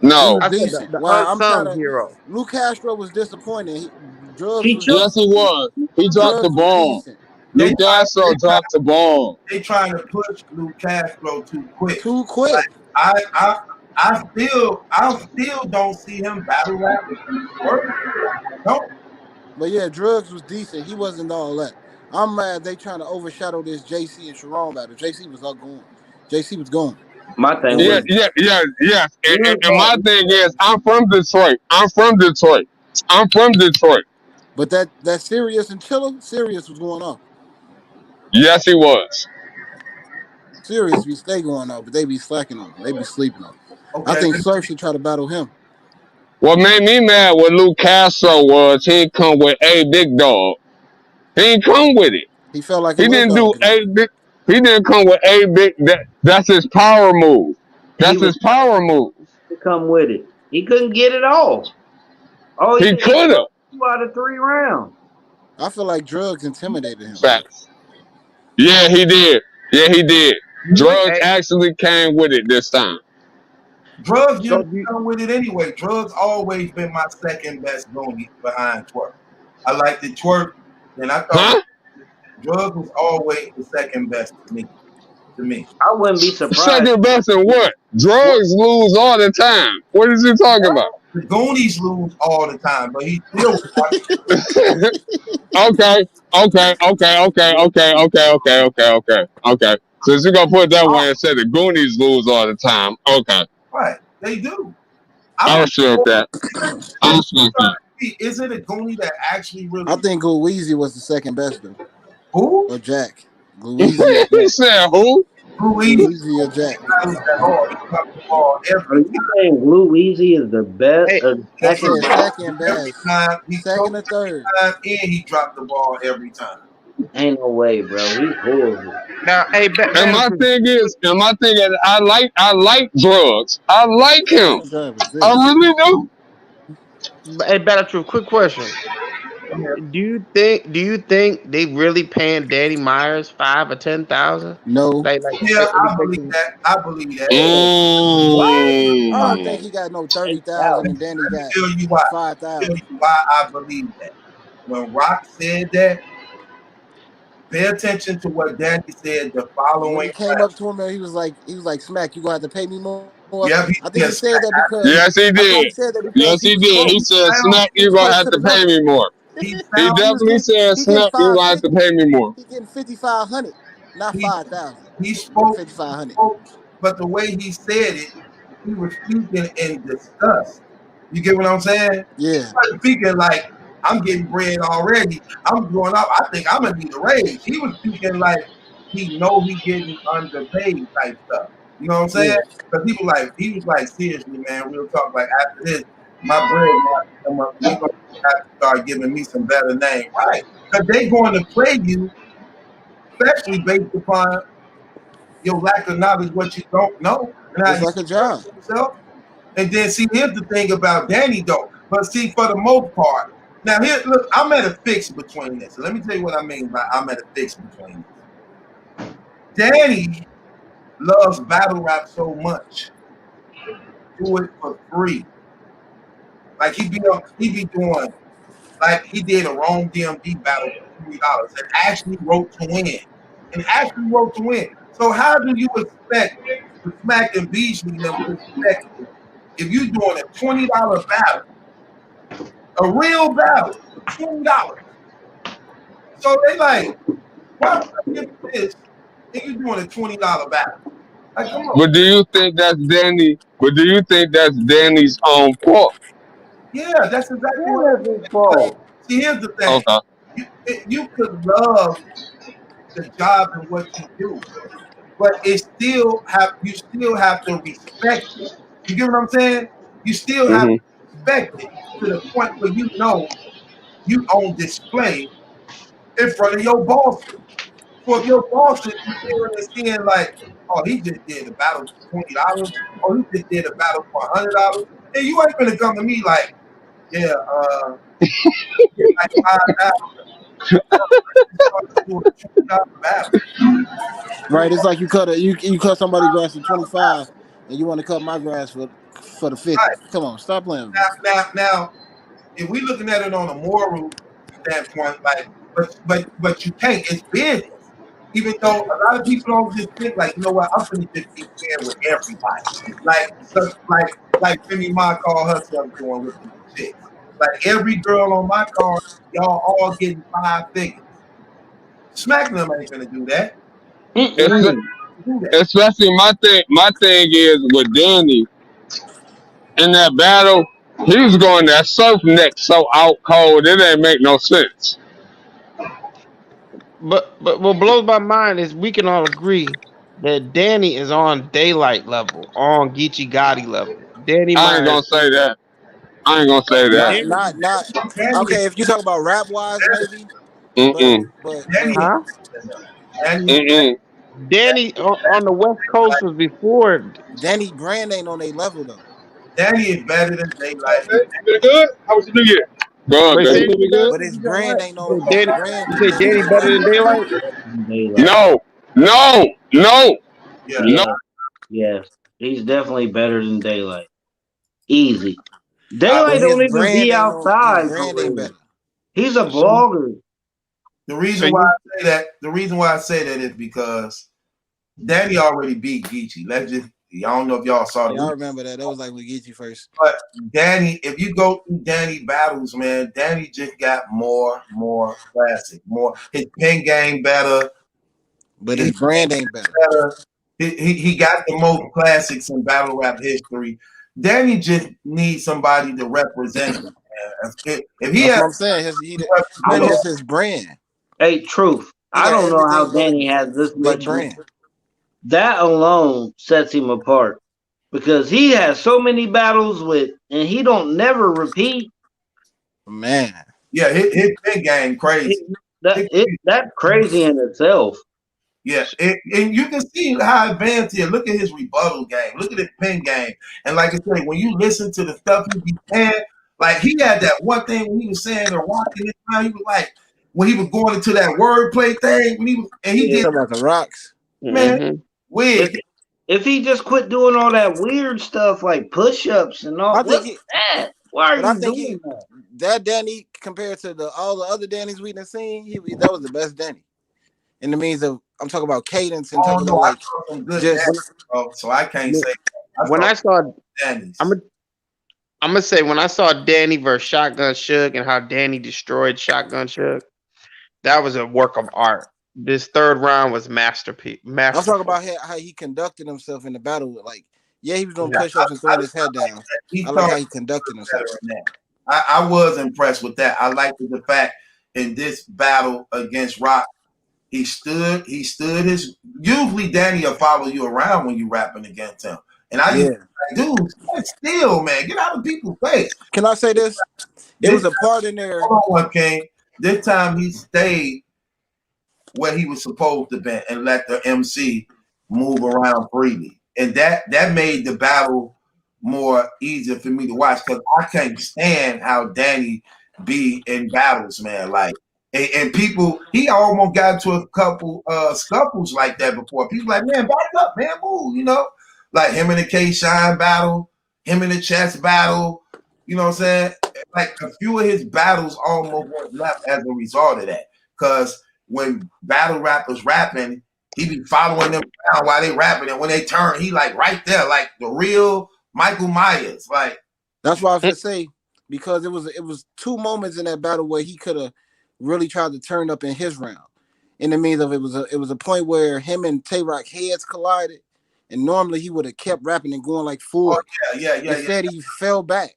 No, he was no. I said decent. the Why I'm trying unsung to. hero. Lou Castro was disappointing. Drugs He was took Yes, he decent. was. He dropped the Drugs was bomb. decent. they Luke try Castro dropped the bomb. they trying to push Luke Castro too quick. Too quick. I still don't see him battle rapping work. No. But yeah, Drugs was decent. He wasn't all that. I'm mad they trying to overshadow this JC and Sharon battle. JC was all going. JC was going. my thing And Yeah, was we yeah, yeah, yes. you And my thing is, I'm from Detroit. I'm from Detroit. I'm from Detroit. but that Sirius and Chiller, Sirius was going off. Yes, he was. Sirius be stay going off, but they be slacking on him. They be sleeping on him. I Okay. think Surf should try to battle him. What made me mad with Luke Castro was he didn't come with a big dog. He didn't come with it. He felt like a He little didn't do dog in there. a big. He didn't come with a big. That's his power move. he That's was his power move. to come with it. He couldn't get it off. Oh, He he could have. lost 2 out of 3 rounds. I feel like Drugs intimidated him. Facts. Yeah, he did. Yeah, he did. Drugs Hey, actually came with it this time. Drugs so usually come with it anyway. Drugs always been my second best goalie behind Twerk. I liked the Twerk, and I thought Huh? Drugs was always the second best to me. To me. I wouldn't be surprised. Second best in what? Drugs lose all the time. What is he talking about? The Goonies lose all the time, but he still Okay, okay. Since you're gonna put it that way and say the Goonies lose all the time, okay. right. They do. I I respect that. I respect that. is it a Goonie that actually I really think Louisi was the second best though. who? Or Jack. Louisi or He Jack. said who? Who easy Louisi or Jack. at all. He dropped the ball Are every you saying Blue Easy is the best? hey, I every, said second every best. time. He Second or choked third. every time and he dropped the ball every time. Ain't no way, bro. He's horrible. now, hey, And battle true. my thing is, I like drugs. I like him. That guy was I this. really do. Hey, battle true. Quick question. Yeah. Do you think they really paying Danny Myers 5 or 10,000? No. Yeah, It I believe affecting- that. I believe that. What? I don't Mm. think he got no Hey, 30,000 and Danny Let me got tell you why. Tell 5,000. you why I believe that. When Rock said that, pay attention to what Danny said the When following he came up round. to him, he was like, Smack, you gonna have to pay me more. Yep, I think he yes, said that because Yes, he I think he did. said that because Yes, he he was did. He close. said, sound, Smack, He was you're gonna close have to to the pay number. me more. he He sound, definitely said, He getting Smack, you're gonna have to pay me more. He getting 5,500, not he 5,000. he He getting spoke, 5,500. but the way he said it, he was speaking in disgust. You get what I'm saying? He Yeah, wasn't speaking like I'm getting bread already. I'm going up. I think I'm gonna need a raise. He was speaking like he know he getting underpaid type stuff. You know what I'm saying? yeah. Because he was like seriously, man. Real talk. Like after this, my bread not come up. You're gonna have to start giving me some better name, right? Because they going to play you, especially based upon your lack of knowledge, what you don't know, and how It's you like a job. yourself. And then see, here's the thing about Danny though. But see, for the most part, now here, look, I'm at a fix between this. So let me tell you what I mean by I'm at a fix between this. Danny loves battle rap so much, do it for free. Like he be doing like he did a wrong DMV battle for $3 and actually wrote to win. And actually wrote to win. So how do you expect the Smack and Beasley them perspective if you doing a $20 battle, a real battle, $20? So they like, why would I give you this if you doing a $20 battle? Like, come on. But do you think that's Danny? But do you think that's Danny's own fault? Yeah, that's exactly what Yeah, I'm that's his saying. But fault. see, here's the thing. Okay. You could love the job and what you do, but you still have to respect it. You get what I'm saying? You still have Hmm. to respect it to the point where you know you on display in front of your bosses. So if your bosses hearing and seeing like, oh, he just did a battle for $20, or he just did a battle for $100, And you ain't gonna come to me like, yeah, get like $5,000 battle. Right? It's like you cut somebody's grass for 25, and you want to cut my grass for the 50. Right. Come on, stop playing with me. Now, if we looking at it on a moral standpoint, like, but you can't. It's business. Even though a lot of people don't just think like, you know what, I'm gonna just be fair with everybody. Like Remy Ma called herself doing with the chicks. Like every girl on my car, y'all all getting 5 figures. Smack them ain't gonna do that. Espe- Do that. Especially my thing is with Danny in that battle, he was going that surf neck so out cold, it ain't make no sense. But what blows my mind is we can all agree that Danny is on daylight level, on Geechee Gotti level. Danny I ain't Myers. gonna say that. I ain't gonna say that. Not, Danny, not, not. Danny is Okay, if you talk about rap wise, better. maybe, but, Mm-mm. but Danny is huh? better than him. Danny is Mm-mm. Danny on the West Coast was before. Danny brand ain't on a level though. Danny is better than Daylight. You been good? How was your New Year? Good, Wait, say baby. it You been again, good? But his you got brand what? ain't You on say Danny, brand. you say Danny Danny better brand than ain't on Daylight? level. Daylight. No, no, no, Yeah. no. Yeah, yes. He's definitely better than Daylight. Easy. I, But Daylight his don't even brand be ain't on. His outside for brand ain't real. better. He's a So, blogger. the so reason why you I say that, is because Danny already beat Geechee. Let's just, I don't know if y'all saw the Yeah, I movie, remember that. That was like with Geechee first. but Danny, if you go through Danny battles, man, Danny just got more classic, more his pen game better. But his He brand ain't better. better. He got the most classics in battle rap history. Danny just needs somebody to represent him. Man. If he That's had what I'm saying. I But represented, it's don't. his brand. Hey, truth. He I got don't know how everything but Danny a has this big much. brand. That alone sets him apart because he has so many battles with, and he don't never repeat. Man. yeah, his pen game crazy. That's crazy in itself. Yeah, and you can see how advanced he is. Look at his rebuttal game. Look at his pen game. And like I said, when you listen to the stuff he be saying, like he had that one thing when he was saying the rocking this time, he was like when he was going into that wordplay thing, when he You Yeah. did, talking about the rocks? man, hmm If wig. if he just quit doing all that weird stuff like push-ups and all, I think what's he that? Why are but I you think he doing that? that Danny compared to all the other Dannys we done seen, that was the best Danny. In the means of I'm talking about cadence and Oh talking about no, I like saw some good just Danny, bro. So I can't say that. I when saw I saw, I'm Danny's. gonna I'm gonna say when I saw Danny versus Shotgun Suge and how Danny destroyed Shotgun Suge, that was a work of art. This third round was masterpiece, I'm talking masterful. about how he conducted himself in the battle. Like, yeah, he was doing Yeah, push-ups and I throwing his head like down. that. He I like thought how he conducted himself. better than that. I was impressed with that. I liked the fact in this battle against Rock, he stood his usually Danny will follow you around when you rapping against him. And I used Yeah. to be like, dude, stand still, man. Get out of people's face. Can I say this? It This was a part in there. hold on, King. This time he stayed where he was supposed to be and let the MC move around freely. And that made the battle more easier for me to watch because I can't stand how Danny be in battles, man. Like and people, he almost got into a couple scuffles like that before. People like, man, back up, man, move, you know, like him in the K Shine battle, him in the chess battle, you know what I'm saying? Like a few of his battles almost went left as a result of that. Because when battle rappers rapping, he be following them around while they rapping, and when they turn, he like right there, like the real Michael Myers. Like, That's what I was gonna say because it was two moments in that battle where he could have really tried to turn up in his round. In the means of it was a point where him and Tay Rock heads collided, and normally he would have kept rapping and going like oh forward. yeah. Instead, he fell back.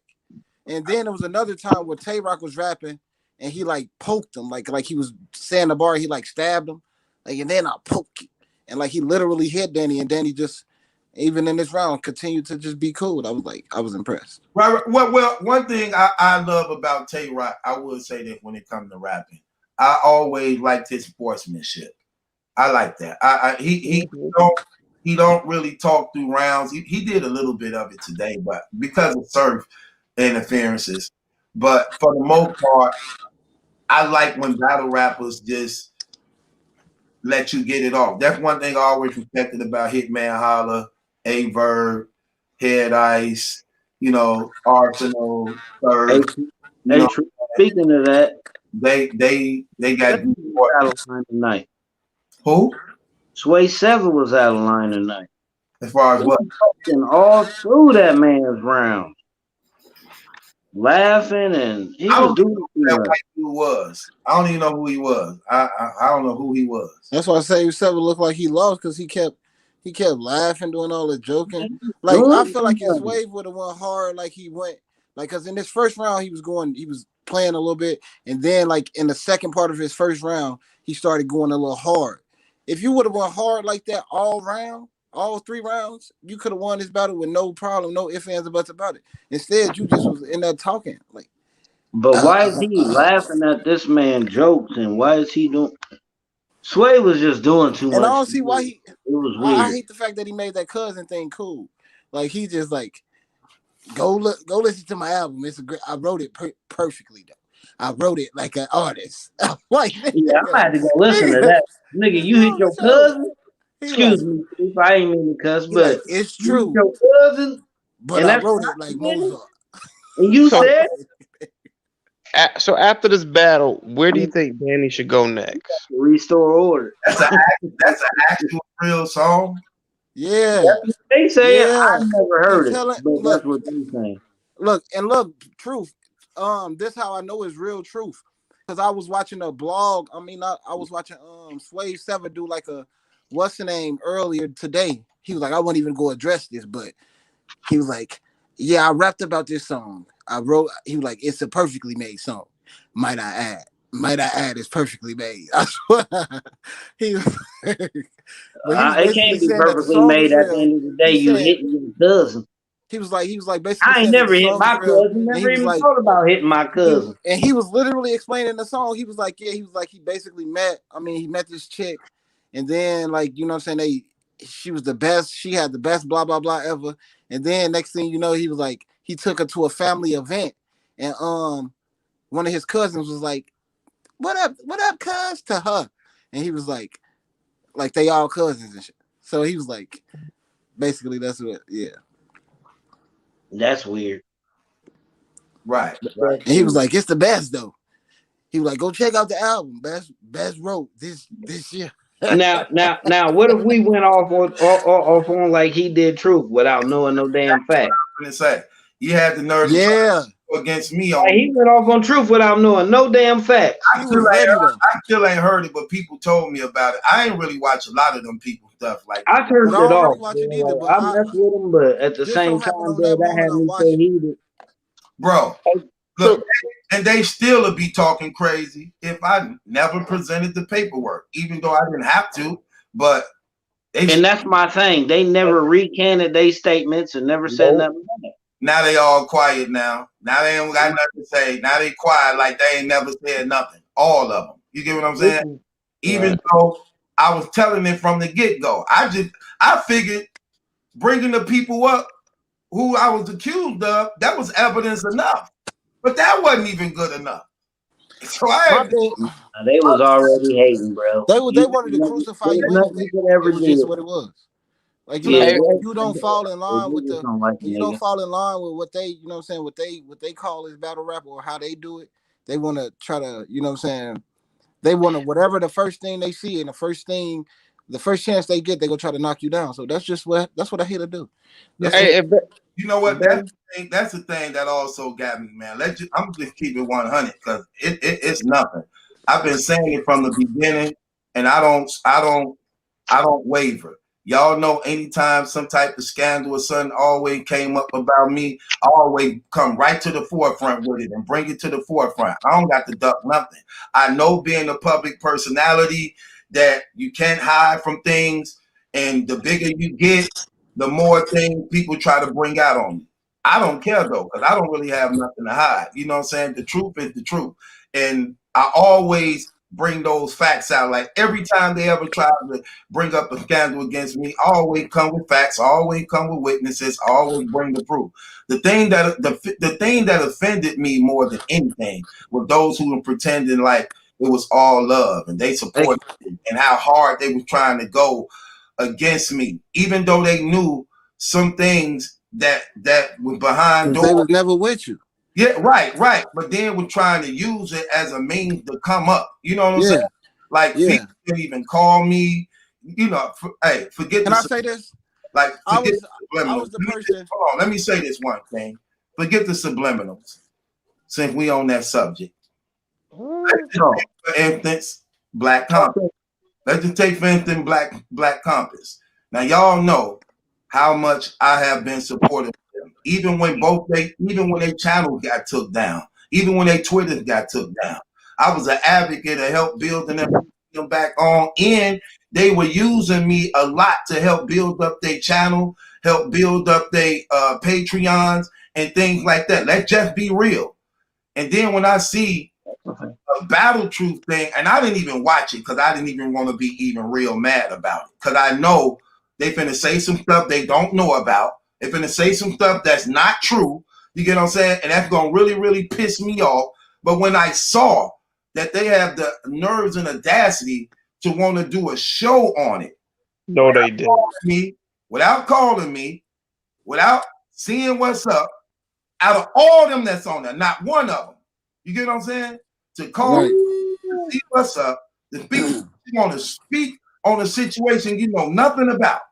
And then there was another time where Tay Rock was rapping and he like poked him, like he was saying the bar, he like stabbed him, like and then I poke you, and like he literally hit Danny, and Danny just even in this round continued to just be cool. I was impressed. Right. Well, one thing I love about Tay Rock, I would say that when it comes to rapping, I always liked his sportsmanship. I like that. He Mhm. don't he don't really talk through rounds. He did a little bit of it today, but because of surf interferences. But for the most part, I like when battle rappers just let you get it off. That's one thing I always respected about Hitman Holla, A-Verb, Head Ice, Arsenal, Hey, Surf. hey, speaking of that, they got out of line tonight. Who? Sway 7 was out of line tonight. As far as what? Talking all through that man's round. Laughing, and he was doing that white dude was. I don't even know who he was. I don't know who he was. That's why I say Seven looked like he lost because he kept laughing, doing all the joking. Like I feel like his wave would have went hard. Like he went because in this first round he was playing a little bit, and then like in the second part of his first round he started going a little hard. If you would have went hard like that all 3 rounds, you could have won this battle with no problem, no ifs, ands, or buts about it. Instead, you just was in there talking. Like, but why is he laughing at this man jokes, and why is he doing? Sway was just doing too much. And I don't see why he. It was weird. I hate the fact that he made that cousin thing cool. Like he just like go listen to my album. It's a great. I wrote it perfectly though. I wrote it like an artist. Like, yeah, I'm about to go listen to that. Nigga, you hit your cousin. Excuse me if I ain't mean to cuss, but like, it's true. Your cousin, but I wrote it like Mozart. And you said. So after this battle, where do you think Danny should go next? Restore order. That's an actual real song. Yeah, they say it. I never heard it, but that's what they saying. Look, truth. This how I know it's real truth. Because I was watching a blog. I was watching Sway 7 do like a what's the name earlier today. He was like, I won't even go address this, but he was like, yeah, I rapped about this song. He was like, it's a perfectly made song. Might I add, it's perfectly made. I swear. He was it can't be perfectly made at the end of the day. You hitting your cousin. He was like basically. I ain't never hit my cousin. Never even thought about hitting my cousin. And he was literally explaining the song. He was like, he basically met this chick, and then like you know what I'm saying she was the best. She had the best blah blah blah ever. And then next thing you know, he was like he took her to a family event, and one of his cousins was like, what up, cuz to her, and he was like they all cousins and shit. So he was like, basically that's what That's weird. Right. And he was like, it's the best though. He was like, go check out the album. Best wrote this year. Now, what if we went off on like he did Truth without knowing no damn fact? I'm gonna say you had the nerve against me on. He went off on Truth without knowing no damn fact. I still ain't heard it, but people told me about it. I ain't really watch a lot of them people stuff like I turned it off. I messed with him, but at the same time, that had me so heated. Bro, look, and they still would be talking crazy if I never presented the paperwork, even though I didn't have to. But and that's my thing. They never recanted their statements and never said nothing. Now they all quiet now. Now they ain't got nothing to say. Now they quiet like they ain't never said nothing. All of them. You get what I'm saying? Even though I was telling it from the get-go. I figured bringing the people up who I was accused of, that was evidence enough. But that wasn't even good enough. So they was already hating, bro. They wanted to crucify you. It was just what it was. Like you don't fall in line with don't fall in line with what they, you know what I'm saying, what they call is battle rap or how they do it. They want to try to, you know what I'm saying, they want to whatever the first thing they see and the first chance they get, they gonna try to knock you down. So that's what I hate to do. You know what? That's the thing that also got me, man. I'm just keep it 100 because it's nothing. I've been saying it from the beginning, and I don't waver. Y'all know anytime some type of scandal or something always came up about me, I always come right to the forefront with it and bring it to the forefront. I don't got to duck nothing. I know being a public personality that you can't hide from things, and the bigger you get, the more things people try to bring out on you. I don't care though, because I don't really have nothing to hide. You know what I'm saying? The truth is the truth. And I always bring those facts out. Like every time they ever try to bring up a scandal against me, I always come with facts, I always come with witnesses, I always bring the proof. The thing that offended me more than anything were those who were pretending like it was all love and they supported it, and how hard they were trying to go against me, even though they knew some things that were behind doors. They was never with you. Yeah, right. But then we're trying to use it as a means to come up. You know what I'm saying? Like people didn't even call me. You know, hey, forget. Can I say this? Like, I was the person. Hold on, let me say this one thing. Forget the subliminals. Since we on that subject, for instance, Black Compass. Let's just take for instance Black Compass. Now y'all know how much I have been supportive. Even when their channels got took down, even when their Twitter got took down, I was an advocate to help building them back on. And they were using me a lot to help build up their channel, help build up their Patreons and things like that. Let's just be real. And then when I see a Battle Truth thing, and I didn't even watch it because I didn't even want to be even real mad about it, because I know they finna say some stuff they don't know about. They're finna say some stuff that's not true. You get what I'm saying? And that's gonna really, really piss me off. But when I saw that they have the nerves and audacity to want to do a show on it, no, they didn't. Without calling me, without seeing what's up, out of all them that's on there, not one of them. You get what I'm saying? To call me, to see what's up, to speak, you want to speak on a situation you know nothing about,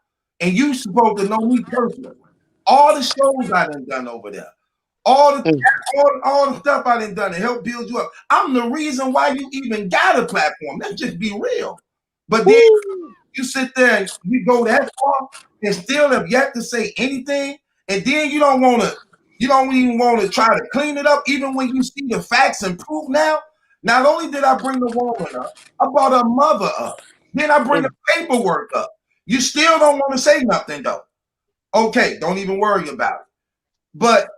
and you supposed to know me personally. All the shows I done over there, all the stuff I done to help build you up. I'm the reason why you even got a platform. Let's just be real. But then you sit there and you go that far and still have yet to say anything, and then you don't even want to try to clean it up, even when you see the facts and proof now. Not only did I bring the woman up, I brought her mother up. Then I bring the paperwork up. You still don't want to say nothing though. Okay, don't even worry about it. But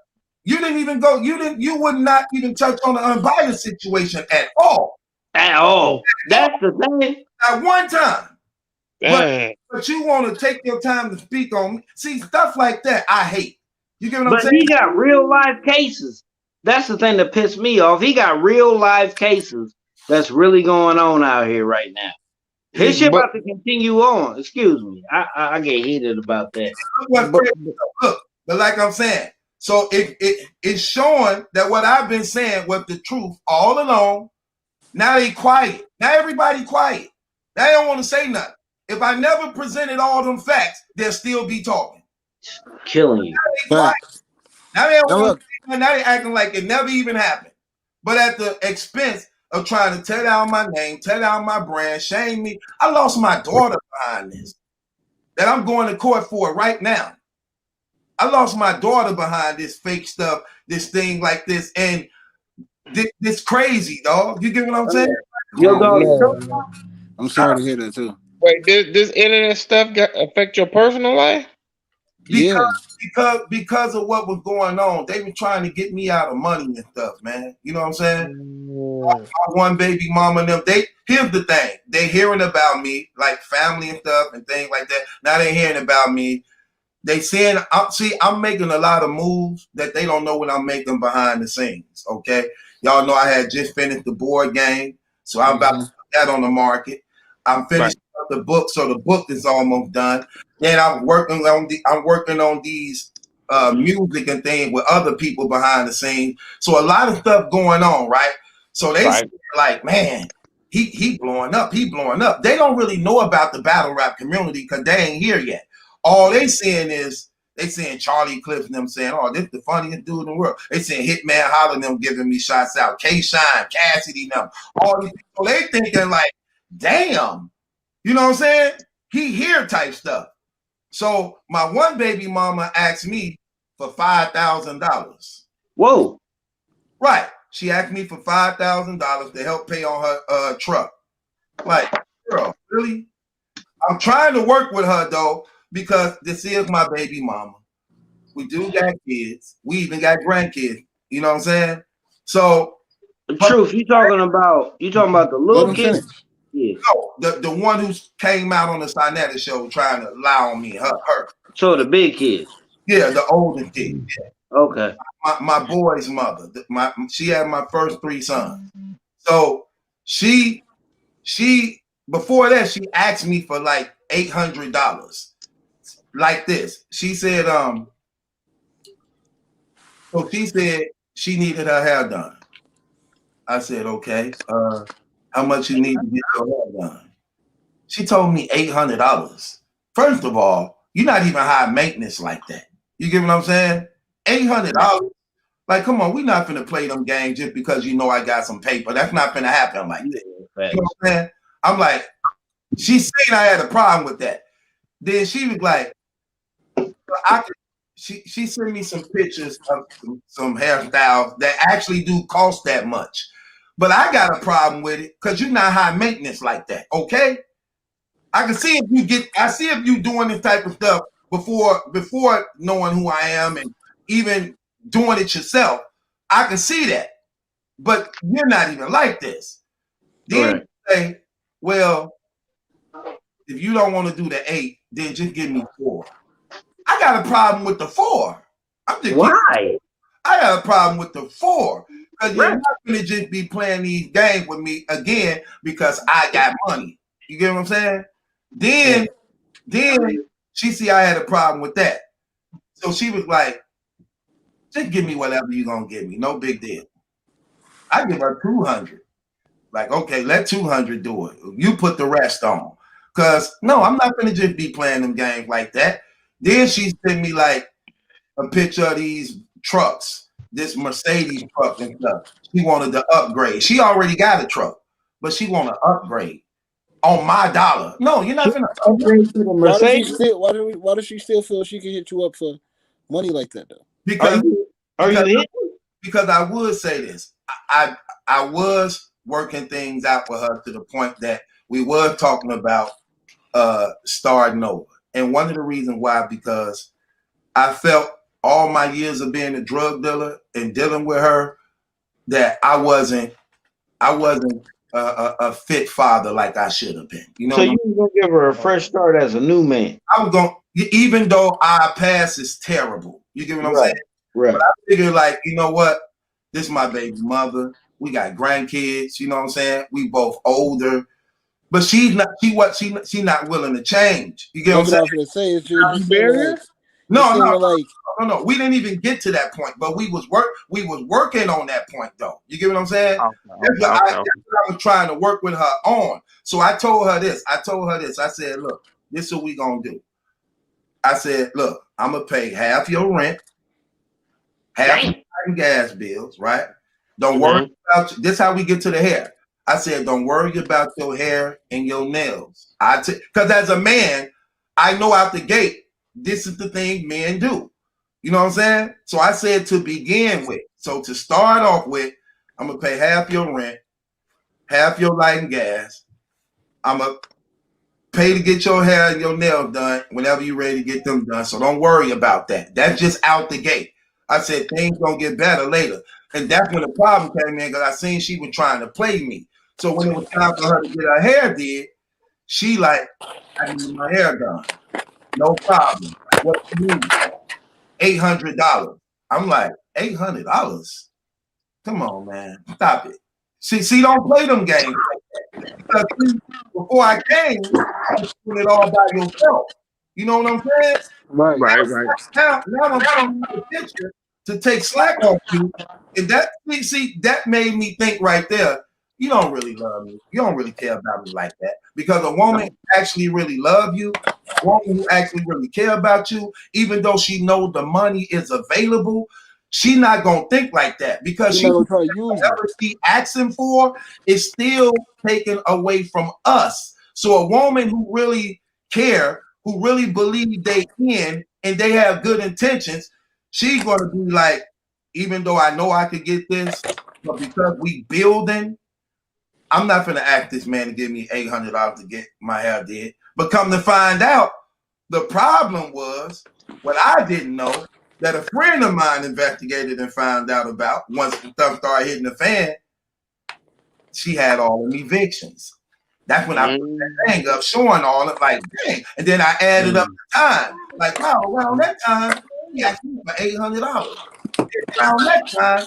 you didn't even go, you would not even touch on the unbiased situation at all. At all. That's the thing. At one time. But you want to take your time to speak on me. See, stuff like that I hate. You get what I'm saying? But he got real life cases. That's the thing that pissed me off. He got real life cases that's really going on out here right now. His shit about to continue on. Excuse me. I get heated about that. Look, but like I'm saying, so it's showing that what I've been saying was the truth all along. Now they quiet. Now everybody quiet. Now they don't want to say nothing. If I never presented all them facts, they'll still be talking. Killing you. Now they don't want to say nothing. Now they acting like it never even happened. But at the expense of trying to tear down my name, tear down my brand, shame me. I lost my daughter behind this. That I'm going to court for right now. I lost my daughter behind this fake stuff, this thing like this, and this crazy, dog. You get what I'm saying? Your daughter. I'm sorry to hear that too. Wait, this internet stuff affect your personal life? Because of what was going on, they were trying to get me out of money and stuff, man. You know what I'm saying? My one baby mama and them, here's the thing. They hearing about me, like family and stuff and things like that. Now they hearing about me. They saying, I'm making a lot of moves that they don't know what I'm making behind the scenes, okay? Y'all know I had just finished the board game, so I'm about to put that on the market. I'm finishing up the book, so the book is almost done. Then I'm working on these music and things with other people behind the scenes. So a lot of stuff going on, right? So they say, like, man, he blowing up, he blowing up. They don't really know about the battle rap community because they ain't here yet. All they saying is they saying Charlie Clips and them saying, oh, this is the funniest dude in the world. They saying Hitman Holler and them giving me shots out. K-Shine, Cassidy, them. All these people, they thinking like, damn, you know what I'm saying? He here type stuff. So my one baby mama asked me for $5,000. Whoa. Right. She asked me for $5,000 to help pay on her truck. Like, girl, really? I'm trying to work with her though, because this is my baby mama. We do got kids. We even got grandkids. You know what I'm saying? So Truth, you talking about the Let little him kid? finish. Yeah. No, the one who came out on the Sinetta show trying to lie on me, her. So the big kids. Yeah, the older kid. Okay. My boy's mother. She had my first 3 sons. So she before that she asked me for like $800. Like this. She said, so she said she needed her hair done. I said, okay. How much you need to get your hair done? She told me $800. First of all, you're not even high maintenance like that. You get what I'm saying? $800. Like, come on, we're not finna play them games just because you know I got some paper. That's not finna happen like that. You know what I'm saying? I'm like, she said I had a problem with that. Then she was like, she sent me some pictures of some hairstyles that actually do cost that much. But I got a problem with it because you're not high maintenance like that, okay? I can see if you doing this type of stuff before knowing who I am and even doing it yourself. I can see that. But you're not even like this. Then you say, well, if you don't want to do the 8, then just give me 4. I got a problem with the 4. Why? I got a problem with the 4 because you're not going to just be playing these games with me again because I got money. You get what I'm saying? Then she see I had a problem with that. So she was like, just give me whatever you're going to give me. No big deal. I give her 200. Like, okay, let 200 do it. You put the rest on. Because, no, I'm not going to just be playing them games like that. Then she sent me, like, a picture of these trucks, this Mercedes truck and stuff. She wanted to upgrade. She already got a truck, but she want to upgrade on my dollar. No, you're not going to upgrade to the Mercedes. Why does she still feel she can hit you up for money like that, though? Because I would say this. I was working things out with her to the point that we were talking about starting over. And one of the reasons why, because I felt all my years of being a drug dealer and dealing with her that I wasn't a fit father like I should have been. You know, so you was gonna give her a fresh start as a new man. I was going, even though our past is terrible. You get what I'm saying? Right. But I figured, like, you know what? This is my baby mother. We got grandkids. You know what I'm saying? We both older. But she's not willing to change. You get what I'm saying? What I'm say is you No. We didn't even get to that point, but we was working on that point though. You get what I'm saying? That's what I was trying to work with her on. So I told her this. I said, look, this is what we gonna do. I said, look, I'm gonna pay half your rent, half your gas bills, right? Don't worry about this. How we get to the hair. I said, don't worry about your hair and your nails. Because as a man, I know out the gate, this is the thing men do. You know what I'm saying? So I said to begin with. So to start off with, I'm going to pay half your rent, half your light and gas. I'm going to pay to get your hair and your nails done whenever you're ready to get them done. So don't worry about that. That's just out the gate. I said, things going to get better later. And that's when the problem came in because I seen she was trying to play me. So when it was time for her to get her hair did, she like, I need my hair done. No problem. What you need? $800. I'm like, $800? Come on, man. Stop it. See, don't play them games like that. Because before I came, you doing it all by yourself. You know what I'm saying? Right. Now I'm putting the picture to take slack off you. And that made me think right there, you don't really love me. You don't really care about me like that. Because a woman who actually really love you, a woman who actually really care about you, even though she knows the money is available, she not gonna think like that because whatever she asking for is still taken away from us. So a woman who really care, who really believe they can and they have good intentions, she's gonna be like, even though I know I could get this, but because we building, I'm not gonna ask this man to give me $800 to get my hair did. But come to find out, the problem was what I didn't know that a friend of mine investigated and found out about once the stuff started hitting the fan. she had all them evictions. That's when I put that thing up showing all it, like, dang. And then I added up the time. Like, wow, around that time, he asked me for $800. Around that time,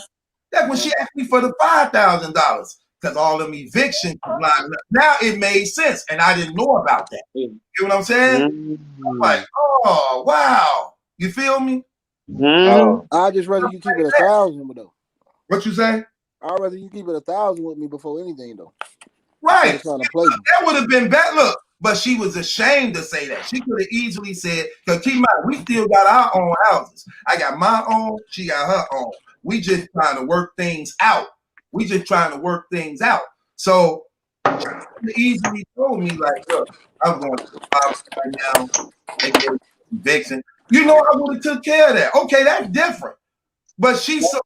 that's when she asked me for the $5,000 because all them evictions was lined up. Now it made sense, and I didn't know about that. You know what I'm saying? I'm like, oh, wow. You feel me? I just rather you keep it 1,000 though. What you say? I'd rather you keep it 1,000 with me before anything though. Right. Trying to play me. That would have been bad. Look, but she was ashamed to say that. She could have easily said, because keep in mind, we still got our own houses. I got my own, she got her own. We just trying to work things out. So she easily told me, like, look, I'm going to the house right now. They get eviction. You know, I would have took care of that. Okay, that's different. But she's so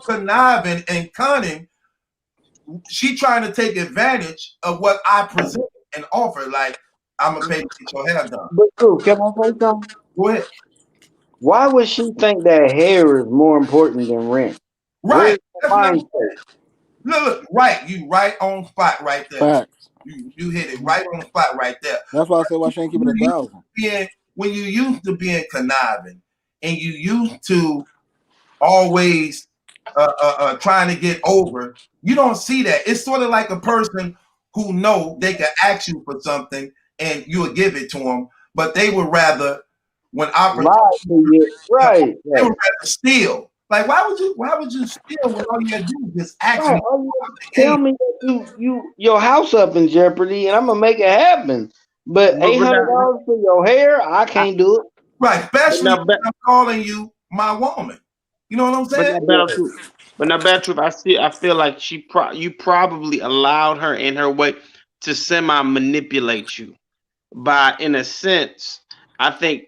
conniving and cunning. She trying to take advantage of what I present and offer. Like, I'm gonna pay to get your hair done. But cool, can I say something? Go ahead. Why would she think that hair is more important than rent? Right. Mindset? Look, right. You right on spot right there. Facts. You hit it right on spot right there. That's why I said why she ain't keep it 1,000. When you used to being conniving and you used to always trying to get over, you don't see that. It's sort of like a person who know they can ask you for something and you'll give it to them, but they would rather when opportunity, right, they would rather steal. Like, why would you steal when all you gotta do is just ask me? Tell me that your house up in jeopardy and I'm gonna make it happen. But $800 for your hair, I can't do it. Right, especially when I'm calling you my woman. You know what I'm saying? But now, bad truth. I feel like you probably allowed her in her way to semi-manipulate you. By, in a sense, I think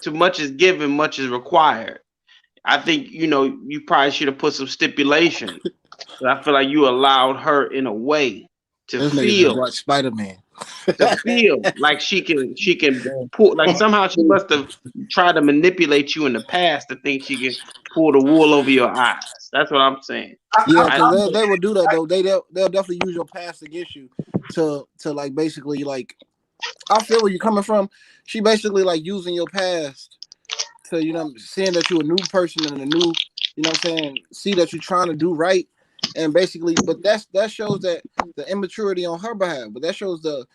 too much is given, much is required. I think you probably should have put some stipulation. I feel like you allowed her in a way to feel like Spider-Man. To feel like she can pull, like somehow she must have tried to manipulate you in the past to think she can pull the wool over your eyes. That's what I'm saying. Yeah, because they will do that though. They'll definitely use your past against you to like basically like. I feel where you're coming from. She basically like using your past to seeing that you're a new person and a new what I'm saying, see that you're trying to do right. And basically, but that shows that the immaturity on her behalf, but that shows the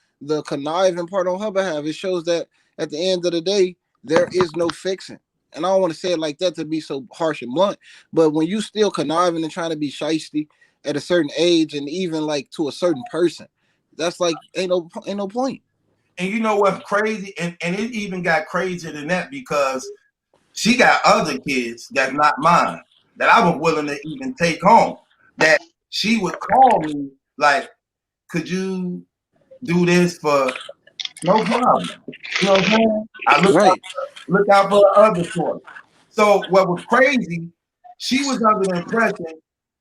conniving part on her behalf. It shows that at the end of the day, there is no fixing. And I don't want to say it like that to be so harsh and blunt, but when you still conniving and trying to be shiesty at a certain age and even like to a certain person, that's like ain't no point. And you know what's crazy? And it even got crazier than that because she got other kids that's not mine that I was willing to even take home. That she would call me like, could you do this for no problem? You know what I'm saying? I look out for other source. So what was crazy, she was under the impression,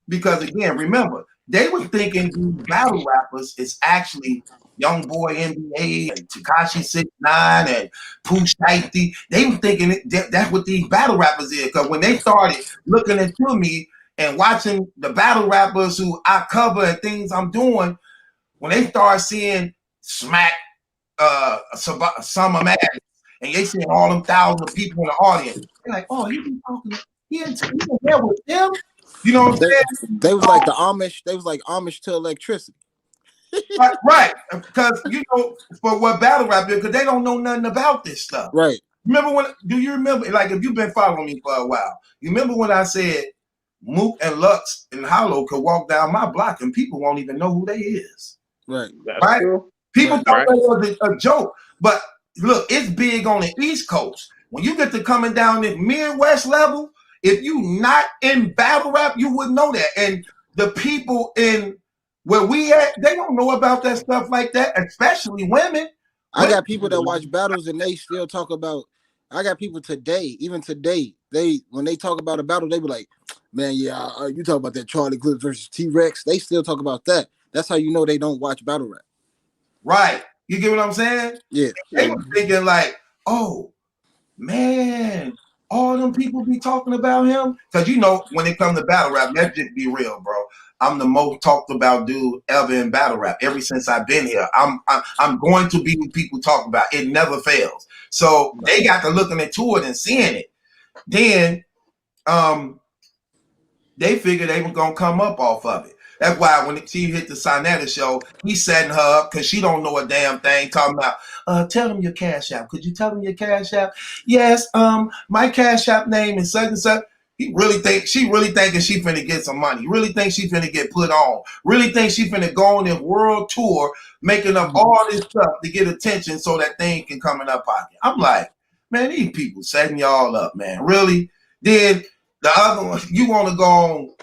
because again, remember, they were thinking these battle rappers is actually Young Boy NBA and Tekashi 6ix9ine and Pooh Shiesty. They were thinking that's what these battle rappers is. Because when they started looking into me and watching the battle rappers who I cover and things I'm doing, when they start seeing Smack, Summer Madness, and they seeing all them thousands of people in the audience, they're like, oh, he been talking, he in there with them? You know what I'm saying? They was like the Amish. They was like Amish to electricity. Right, because for what battle rap is, because they don't know nothing about this stuff. Right. Do you remember, like, if you've been following me for a while, you remember when I said Mook and Lux and Hollow could walk down my block and people won't even know who they is. Right. Right? People thought that was a joke. But look, it's big on the East Coast. When you get to coming down this Midwest level, if you not in battle rap, you wouldn't know that. And the people in where we at, they don't know about that stuff like that, especially women. I got people that watch battles and they still talk about. I got people today, even today, when they talk about a battle, they be like, "Man, yeah, you talk about that Charlie Clips versus T-Rex." They still talk about that. That's how you know they don't watch battle rap. Right. You get what I'm saying? Yeah. They were thinking like, "Oh man, all them people be talking about him." Because when it comes to battle rap, let's just be real, bro. I'm the most talked about dude ever in battle rap. Ever since I've been here, I'm going to be what people talk about. It never fails. So they got to looking into it and seeing it. Then they figured they were gonna come up off of it. That's why when she hit the Sinetta show, he's setting her up because she don't know a damn thing. Talking about, tell them your Cash App. Could you tell them your Cash App? Yes, my Cash App name is such and such. She really thinking she finna get some money. Really think she finna get put on. Really think she finna go on this world tour, making up all this stuff to get attention so that thing can come in her pocket. I'm like, man, these people setting y'all up, man. Really? Then the other one, you want to go on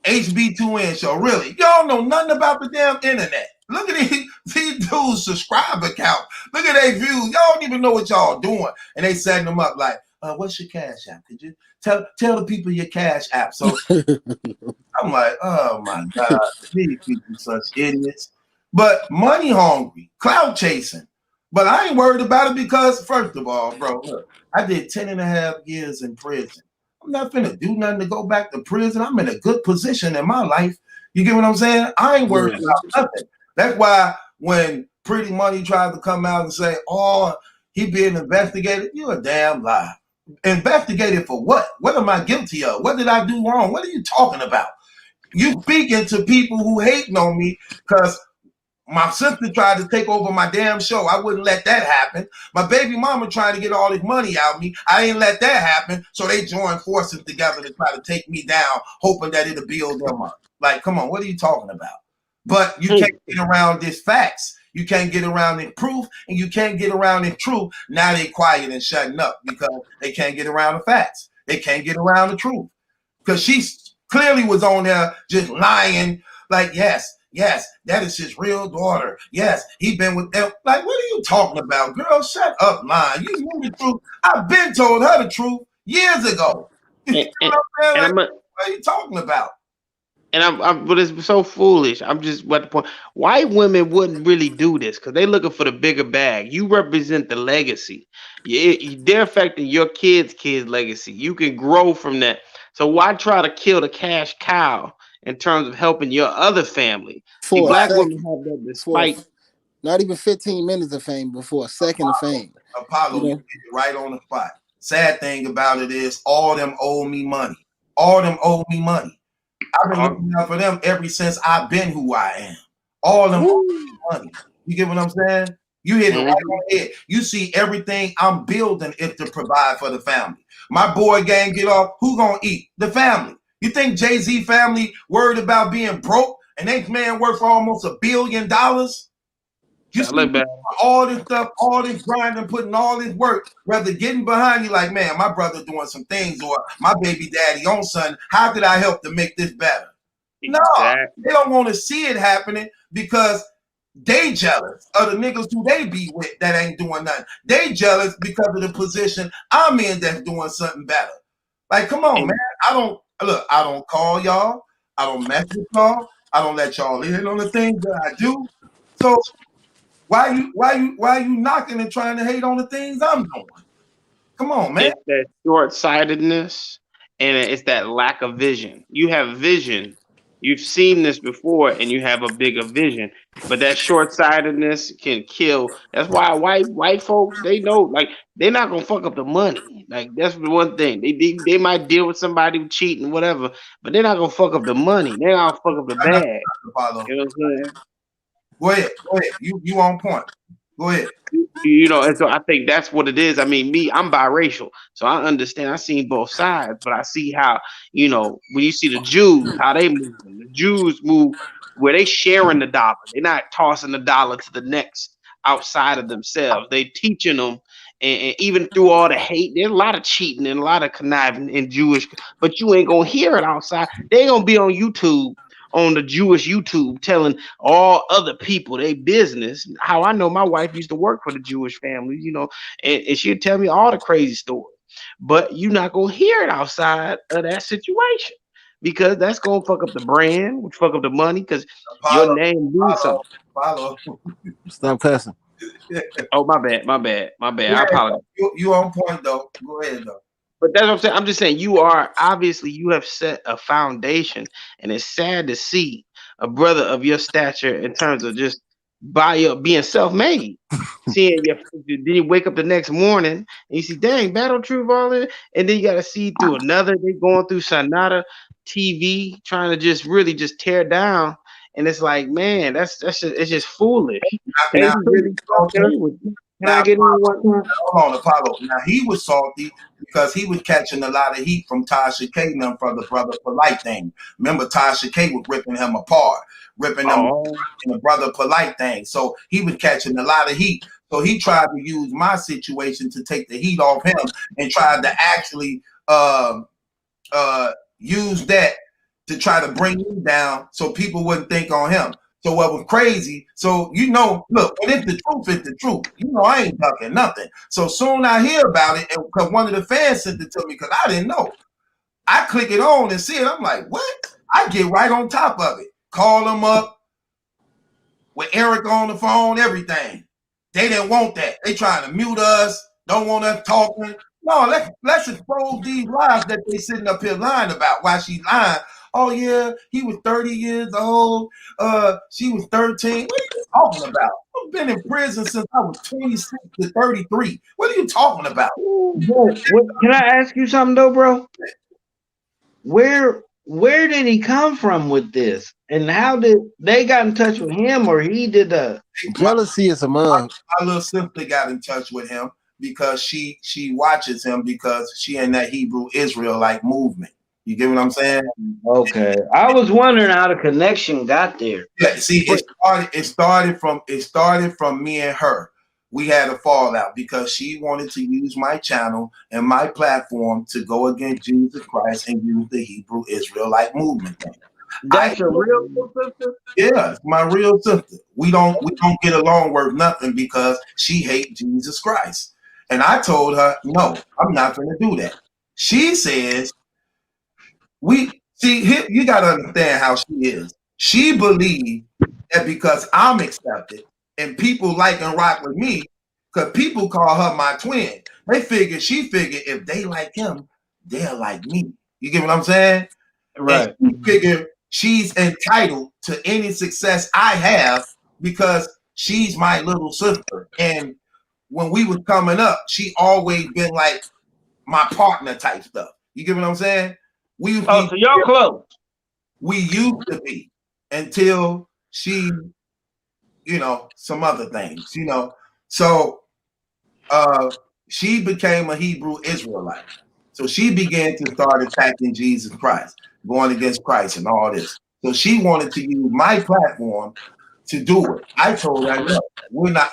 HB2N show. Really? Y'all know nothing about the damn internet. Look at these dudes' subscriber count. Look at their views. Y'all don't even know what y'all doing. And they setting them up like, what's your Cash App? Could you tell the people your Cash App? So I'm like, oh my God, these people such idiots. But money hungry, clout chasing. But I ain't worried about it because, first of all, bro, look, I did 10.5 years in prison. I'm not finna do nothing to go back to prison. I'm in a good position in my life. You get what I'm saying? I ain't worried about nothing. That's why when Pretty Money tried to come out and say, oh, he being investigated, you're a damn lie. Investigated for what? What am I guilty of? What did I do wrong? What are you talking about? You speaking to people who hating on me because my sister tried to take over my damn show. I wouldn't let that happen. My baby mama trying to get all this money out of me. I ain't let that happen. So they joined forces together to try to take me down, hoping that it'll build them up. Like, come on, what are you talking about? But you can't get around this facts. You can't get around it proof, and you can't get around it truth. Now they quiet and shutting up because they can't get around the facts. They can't get around the truth. Because she clearly was on there just lying, like, yes, that is his real daughter. Yes, he been with them. Like, what are you talking about, girl? Shut up, lying. You knew the truth. I've been told her the truth years ago. You know what I'm saying? Like, what are you talking about? And but it's so foolish. I'm just at the point. White women wouldn't really do this because they're looking for the bigger bag. You represent the legacy. They're affecting your kids' legacy. You can grow from that. So why try to kill the cash cow in terms of helping your other family? See, black women have that despite not even 15 minutes of fame before a second of fame. Apollo, you get it right on the spot. Sad thing about it is all them owe me money. All them owe me money. I've been looking out for them ever since I've been who I am. All them owe me money. You get what I'm saying? You hit it right on the head. You see everything I'm building is to provide for the family. My boy gang get off. Who gonna eat? The family. You think Jay-Z family worried about being broke and they man worth almost $1 billion? You see all this stuff, all this grinding, putting all this work, rather getting behind you like, man, my brother doing some things, or my baby daddy on son, how could I help to make this better? No, they don't want to see it happening because they jealous of the niggas who they be with that ain't doing nothing. They jealous because of the position I'm in that's doing something better. Like, come on, man. I don't call y'all. I don't mess with y'all. I don't let y'all in on the things that I do. So why you knocking and trying to hate on the things I'm doing? Come on, man. It's that short-sightedness and it's that lack of vision. You have vision. You've seen this before and you have a bigger vision. But that short-sightedness can kill. That's why white folks, they know, like, they're not gonna fuck up the money. Like, that's the one thing. They might deal with somebody cheating, whatever, but they're not gonna fuck up the money. They're not gonna fuck up the bag. You know what I'm saying? Go ahead. You on point. Go ahead. You know, and so I think that's what it is. I mean, I'm biracial, so I understand. I've seen both sides, but I see how, you know, when you see the Jews, how they move. The Jews move where they sharing the dollar. They're not tossing the dollar to the next outside of themselves. They teaching them, and even through all the hate, there's a lot of cheating and a lot of conniving in Jewish, but you ain't gonna hear it outside. They gonna be on YouTube, on the Jewish YouTube, telling all other people they business. How I know my wife used to work for the Jewish family, you know, and she'd tell me all the crazy stories. But you're not gonna hear it outside of that situation because that's gonna fuck up the brand, which fuck up the money, because your name means something. Follow. Stop cussing. Oh, my bad. I apologize. You on point though. Go ahead though. But that's what I'm saying. I'm just saying you are obviously you have set a foundation, and it's sad to see a brother of your stature in terms of just being self-made. Seeing your then you wake up the next morning and you see, dang, Battle Truth all in, and then you got to see through another. They going through Sonata TV, trying to just really just tear down, and it's like, man, that's just it's just foolish. They Now, really okay with you. Can I now, get in one time? hold on, Apollo. Now he was salty because he was catching a lot of heat from Tasha K and them for the brother polite thing. Remember, Tasha K was ripping him apart, ripping him in the brother polite thing. So he was catching a lot of heat. So he tried to use my situation to take the heat off him and tried to actually use that to try to bring me down so people wouldn't think on him. So what was crazy, so look, when it's the truth. I ain't ducking nothing. So soon I hear about it, and because one of the fans sent it to me because I didn't know. I click it on and see it. I'm like, what? I get right on top of it. Call them up with Eric on the phone, everything. They didn't want that. They trying to mute us, don't want us talking. No, let's expose these lies that they sitting up here lying about. Why she lying? Oh yeah, he was 30 years old. She was 13. What are you talking about? I've been in prison since I was 26 to 33. What are you talking about? Can I ask you something though, bro? Where did he come from with this? And how did they got in touch with him, or he did the jealousy is a mug. My little sister got in touch with him because she watches him because she in that Hebrew Israelite movement. You get what I'm saying? Okay. I was wondering how the connection got there. Yeah, see, it started from me and her. We had a fallout because she wanted to use my channel and my platform to go against Jesus Christ and use the Hebrew Israelite movement. That's your real sister? Yeah, it's my real sister. We don't get along worth nothing because she hates Jesus Christ. And I told her, no, I'm not going to do that. She says, you got to understand how she is. She believed that because I'm accepted and people like and rock with me, because people call her my twin. She figured if they like him, they'll like me. You get what I'm saying? Right. And she figured she's entitled to any success I have because she's my little sister. And when we was coming up, she always been like my partner type stuff. You get what I'm saying? So y'all close. We used to be until she, some other things, So she became a Hebrew Israelite. So she began to start attacking Jesus Christ, going against Christ and all this. So she wanted to use my platform to do it. I told her, no,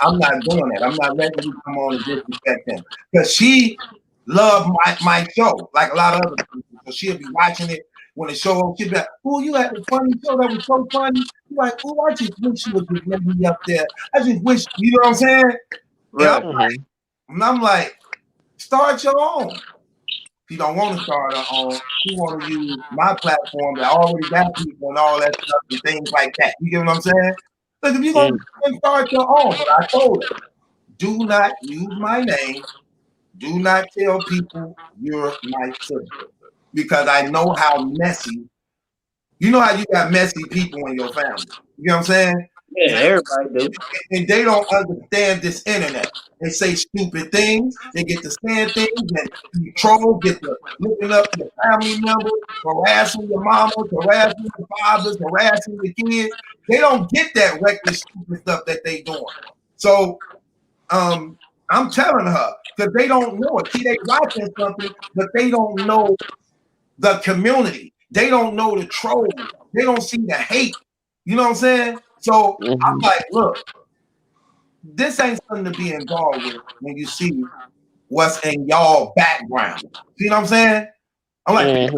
I'm not doing that. I'm not letting you come on and disrespect him. Because she loved my show, like a lot of other people. So she'll be watching it when the show, she'll be like, oh, you had a funny show that was so funny. You're like, oh, I just wish you would just let me up there. I just wish, you know what I'm saying? Right. And I'm like, start your own. She don't want to start her own. She want to use my platform that already got people and all that stuff and things like that. You get what I'm saying? Look, if you're going to start your own, but I told her, do not use my name. Do not tell people you're my sister. Because I know how messy, you know how you got messy people in your family. You know what I'm saying? Yeah, everybody do. And they don't understand this internet. They say stupid things. They get to saying things and you troll, get to looking up your family members, harassing your mamas, harassing your fathers, harassing your kids. They don't get that reckless stupid stuff that they doing. So I'm telling her, because they don't know it. See, they watching something, but they don't know the community. They don't know the trolls. They don't see the hate. You know what I'm saying? So I'm like, look, this ain't something to be involved with when you see what's in y'all background. See what I'm saying? I'm like,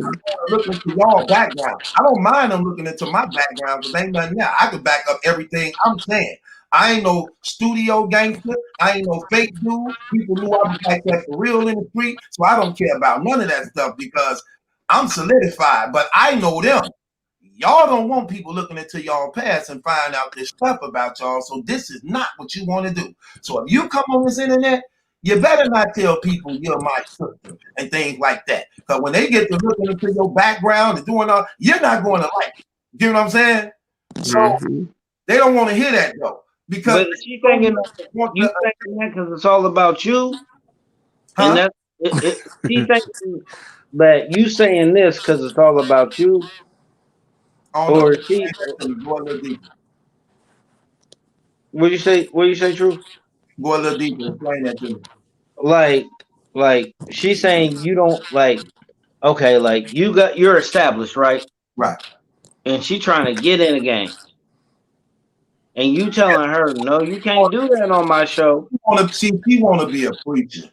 looking into y'all background. I don't mind them looking into my background because ain't nothing there. I can back up everything I'm saying. I ain't no studio gangster. I ain't no fake dude. People knew I was like that for real in the street. So I don't care about none of that stuff because I'm solidified. But I know them. Y'all don't want people looking into y'all past and find out this stuff about y'all. So this is not what you want to do. So if you come on this internet, You better not tell people you're my sister and things like that. Because when they get to looking into your background and doing all, you're not going to like it. You know what I'm saying? So they don't want to hear that though. Because but she thinking you thinking that because it's all about you, and that she thinking that you saying this because it's all about you, or she. Go a little deeper. What you say? What you say? True. Go a little deeper. Explain that to me. Like she's saying you don't like. Okay, like you're established, right? Right. And she trying to get in the game, and you telling her no, you can't do that on my show. She want to be a preacher.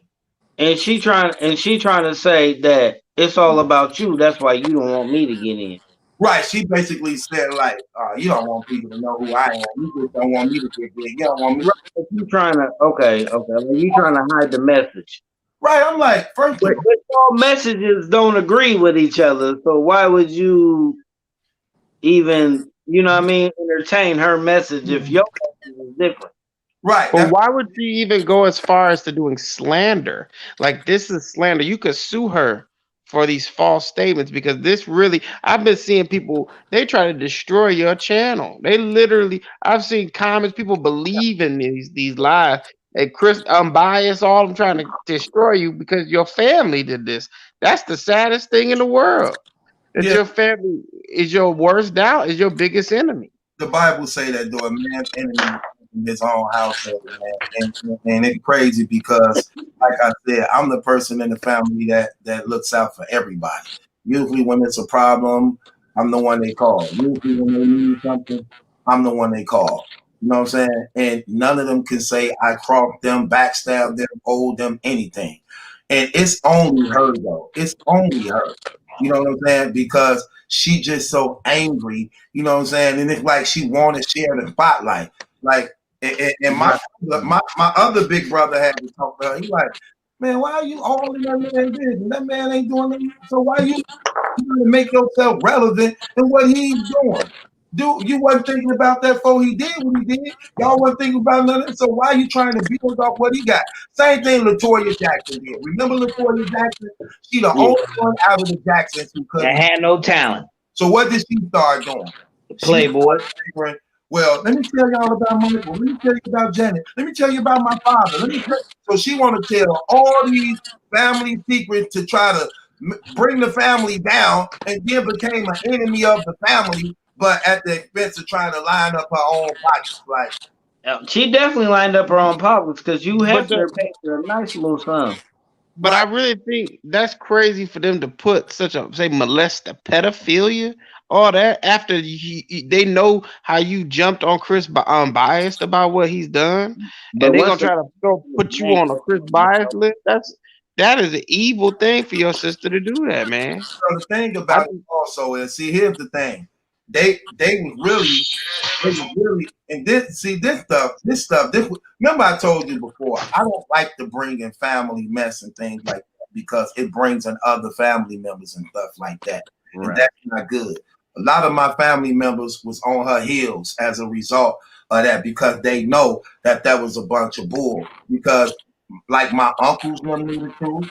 And she trying to say that it's all about you. That's why you don't want me to get in. Right. She basically said like, you don't want people to know who I am. You just don't want me to get big. You don't want me. Right. You trying to okay. Well, you trying to hide the message. Right. I'm like, first of all messages don't agree with each other. So why would you even, you know what I mean, entertain her message if your message is different? Right. But why would she even go as far as to doing slander? Like, this is slander. You could sue her for these false statements, because this really, I've been seeing people, they try to destroy your channel. They literally, I've seen comments, people believe in these lies. Hey, Chris, unbiased, all I'm trying to destroy you because your family did this. That's the saddest thing in the world. That your family is your worst doubt, is your biggest enemy. The Bible say that though, a man's enemy in his own household, man. And it's crazy because, like I said, I'm the person in the family that looks out for everybody. Usually when it's a problem, I'm the one they call. Usually when they need something, I'm the one they call. You know what I'm saying? And none of them can say I crossed them, backstabbed them, owed them anything. And it's only her though. It's only her. You know what I'm saying? Because she just so angry, you know what I'm saying? And it's like she want to share the spotlight. Like, and my other big brother had to talk to her. He's like, man, why are you all in that man's business? That man ain't doing nothing. So why you trying to make yourself relevant in what he's doing? Dude, you wasn't thinking about that before he did what he did. Y'all wasn't thinking about nothing. So why are you trying to build off what he got? Same thing LaToya Jackson did. Remember LaToya Jackson? She the only one out of the Jacksons who couldn't. Had no talent. So what did she start doing? Playboy. Well, let me tell y'all about Michael. Let me tell you about Janet. Let me tell you about my father. So she want to tell all these family secrets to try to bring the family down, and then became an enemy of the family, but at the expense of trying to line up her own pockets. Like, she definitely lined up her own pockets because you have to pay her a nice little sum. But I really think that's crazy for them to put such a, say, molest a pedophilia, all that, after they know how you jumped on Chris unbiased about what he's done, and they're gonna try to put you on a Chris biased list. That is an evil thing for your sister to do that, man. So the thing about it also is, see, here's the thing. They was really, and this stuff. Remember I told you before, I don't like to bring in family mess and things like that because it brings in other family members and stuff like that. Right. And that's not good. A lot of my family members was on her heels as a result of that, because they know that was a bunch of bull. Because like my uncles knew the truth,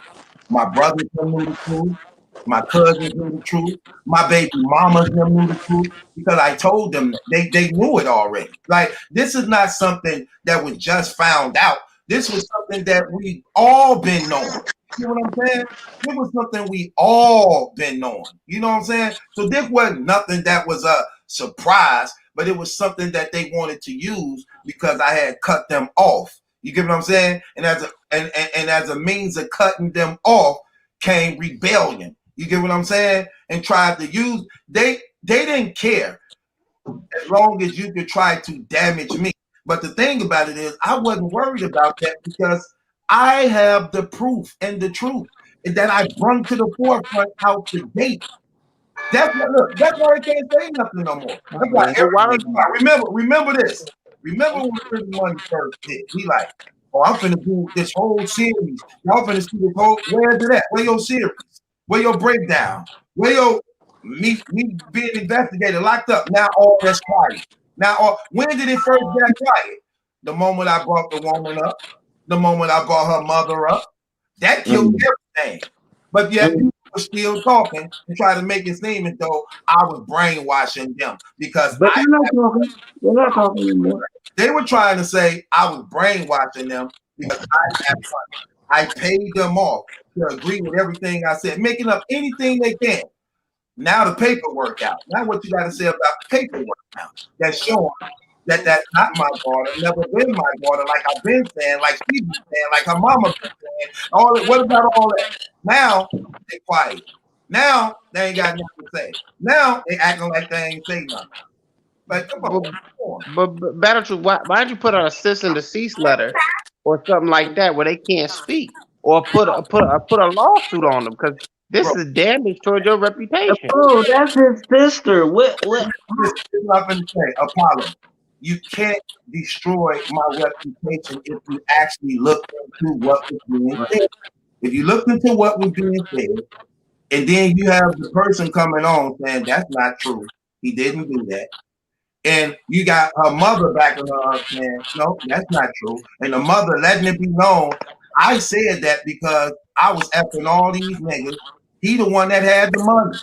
my brothers knew the truth, my cousins knew the truth, my baby mamas knew the truth, because I told them they knew it already. Like, this is not something that was just found out. This was something that we all been knowing. You know what I'm saying? It was something we all been knowing. You know what I'm saying? So this wasn't nothing that was a surprise, but it was something that they wanted to use because I had cut them off. You get what I'm saying? And as a means of cutting them off came rebellion. You get what I'm saying? And tried to use, they didn't care as long as you could try to damage me. But the thing about it is, I wasn't worried about that because I have the proof and the truth that I brought to the forefront out to date. That's why I can't say nothing no more. That's why remember this. Remember when Chris Money first hit? He like, oh, I'm finna do this whole series. Y'all finna see this whole, where's it at? Where your series? Where your breakdown? Where your me being investigated, locked up? Now all that's quiet. Now, when did it first get quiet? The moment I brought the woman up. the moment I brought her mother up. That killed everything. But yet people were still talking and try to make it seem as though I was brainwashing them because But they're not talking. They're not talking anymore. they were trying to say I was brainwashing them because I paid them off to agree with everything I said, making up anything they can. Now the paperwork out. Now what you got to say about the paperwork now? That's showing that that's not my daughter, never been my daughter, like I've been saying, like she's been saying, like her mama been saying. All that. What about all that? Now they quiet. Now they ain't got nothing to say. Now they acting like they ain't say nothing. Like come on. But Battle Truth, why don't you put a cease and desist letter or something like that where they can't speak, or put a lawsuit on them because this is damage towards your reputation. Oh, that's his sister. What? This is what I'm going to say. Apollo, you can't destroy my reputation if you actually look into what was being said. If you look into what was being said, and then you have the person coming on saying that's not true, he didn't do that. And you got her mother backing her up saying, no, that's not true. And the mother letting it be known, I said that because I was effing all these niggas. He the one that had the money.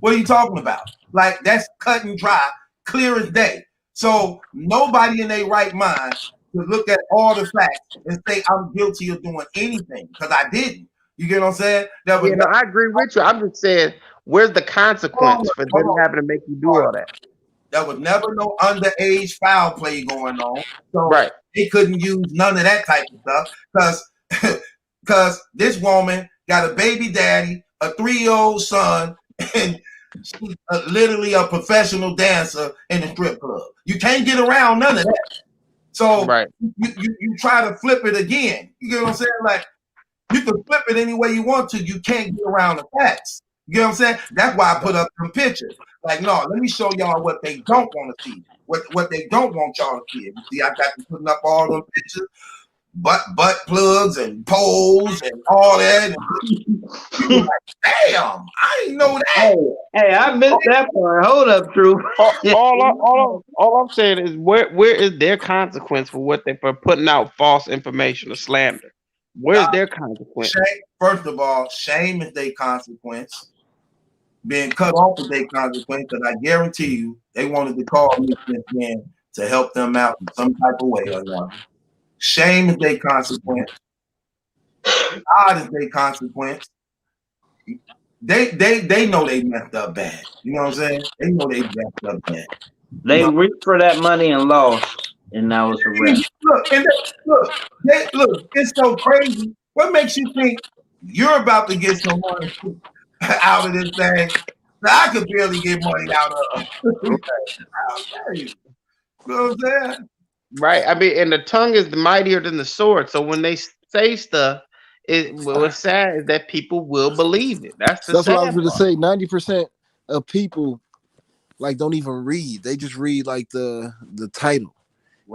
What are you talking about? Like, that's cut and dry, clear as day. So nobody in their right mind could look at all the facts and say I'm guilty of doing anything, because I didn't. You get what I'm saying? That was I agree with you. I'm just saying, where's the consequence for them having to make you do all that? There was never no underage foul play going on. So right. They couldn't use none of that type of stuff because this woman got a baby daddy, a 3-year-old son, and she's literally a professional dancer in a strip club. You can't get around none of that. So you try to flip it again. You get what I'm saying? Like, you can flip it any way you want to. You can't get around the facts. You get what I'm saying? That's why I put up some pictures. Like, no, let me show y'all what they don't want to see. What they don't want y'all to see. You see, I got to putting up all them pictures, butt plugs and poles and all that. And like, damn, I didn't know that. Hey, I missed that part. Hold up, Drew. all I'm saying is where is their consequence for for putting out false information or slander? Where's their consequence? First of all, shame is their consequence. Being cut off is their consequence, because I guarantee you they wanted to call me then to help them out in some type of way or another. Shame is their consequence. God is their consequence. They know they messed up bad. You know what I'm saying? They know they messed up bad. They reached for that money and lost, and now it's a wrap. Look, it's so crazy. What makes you think you're about to get some money out of this thing that I could barely get money out of? You know what I'm saying? Right. I mean, and the tongue is mightier than the sword. So when they say stuff, what's sad is that people will believe it. That's what I was going to say. 90% of people don't even read. They just read the title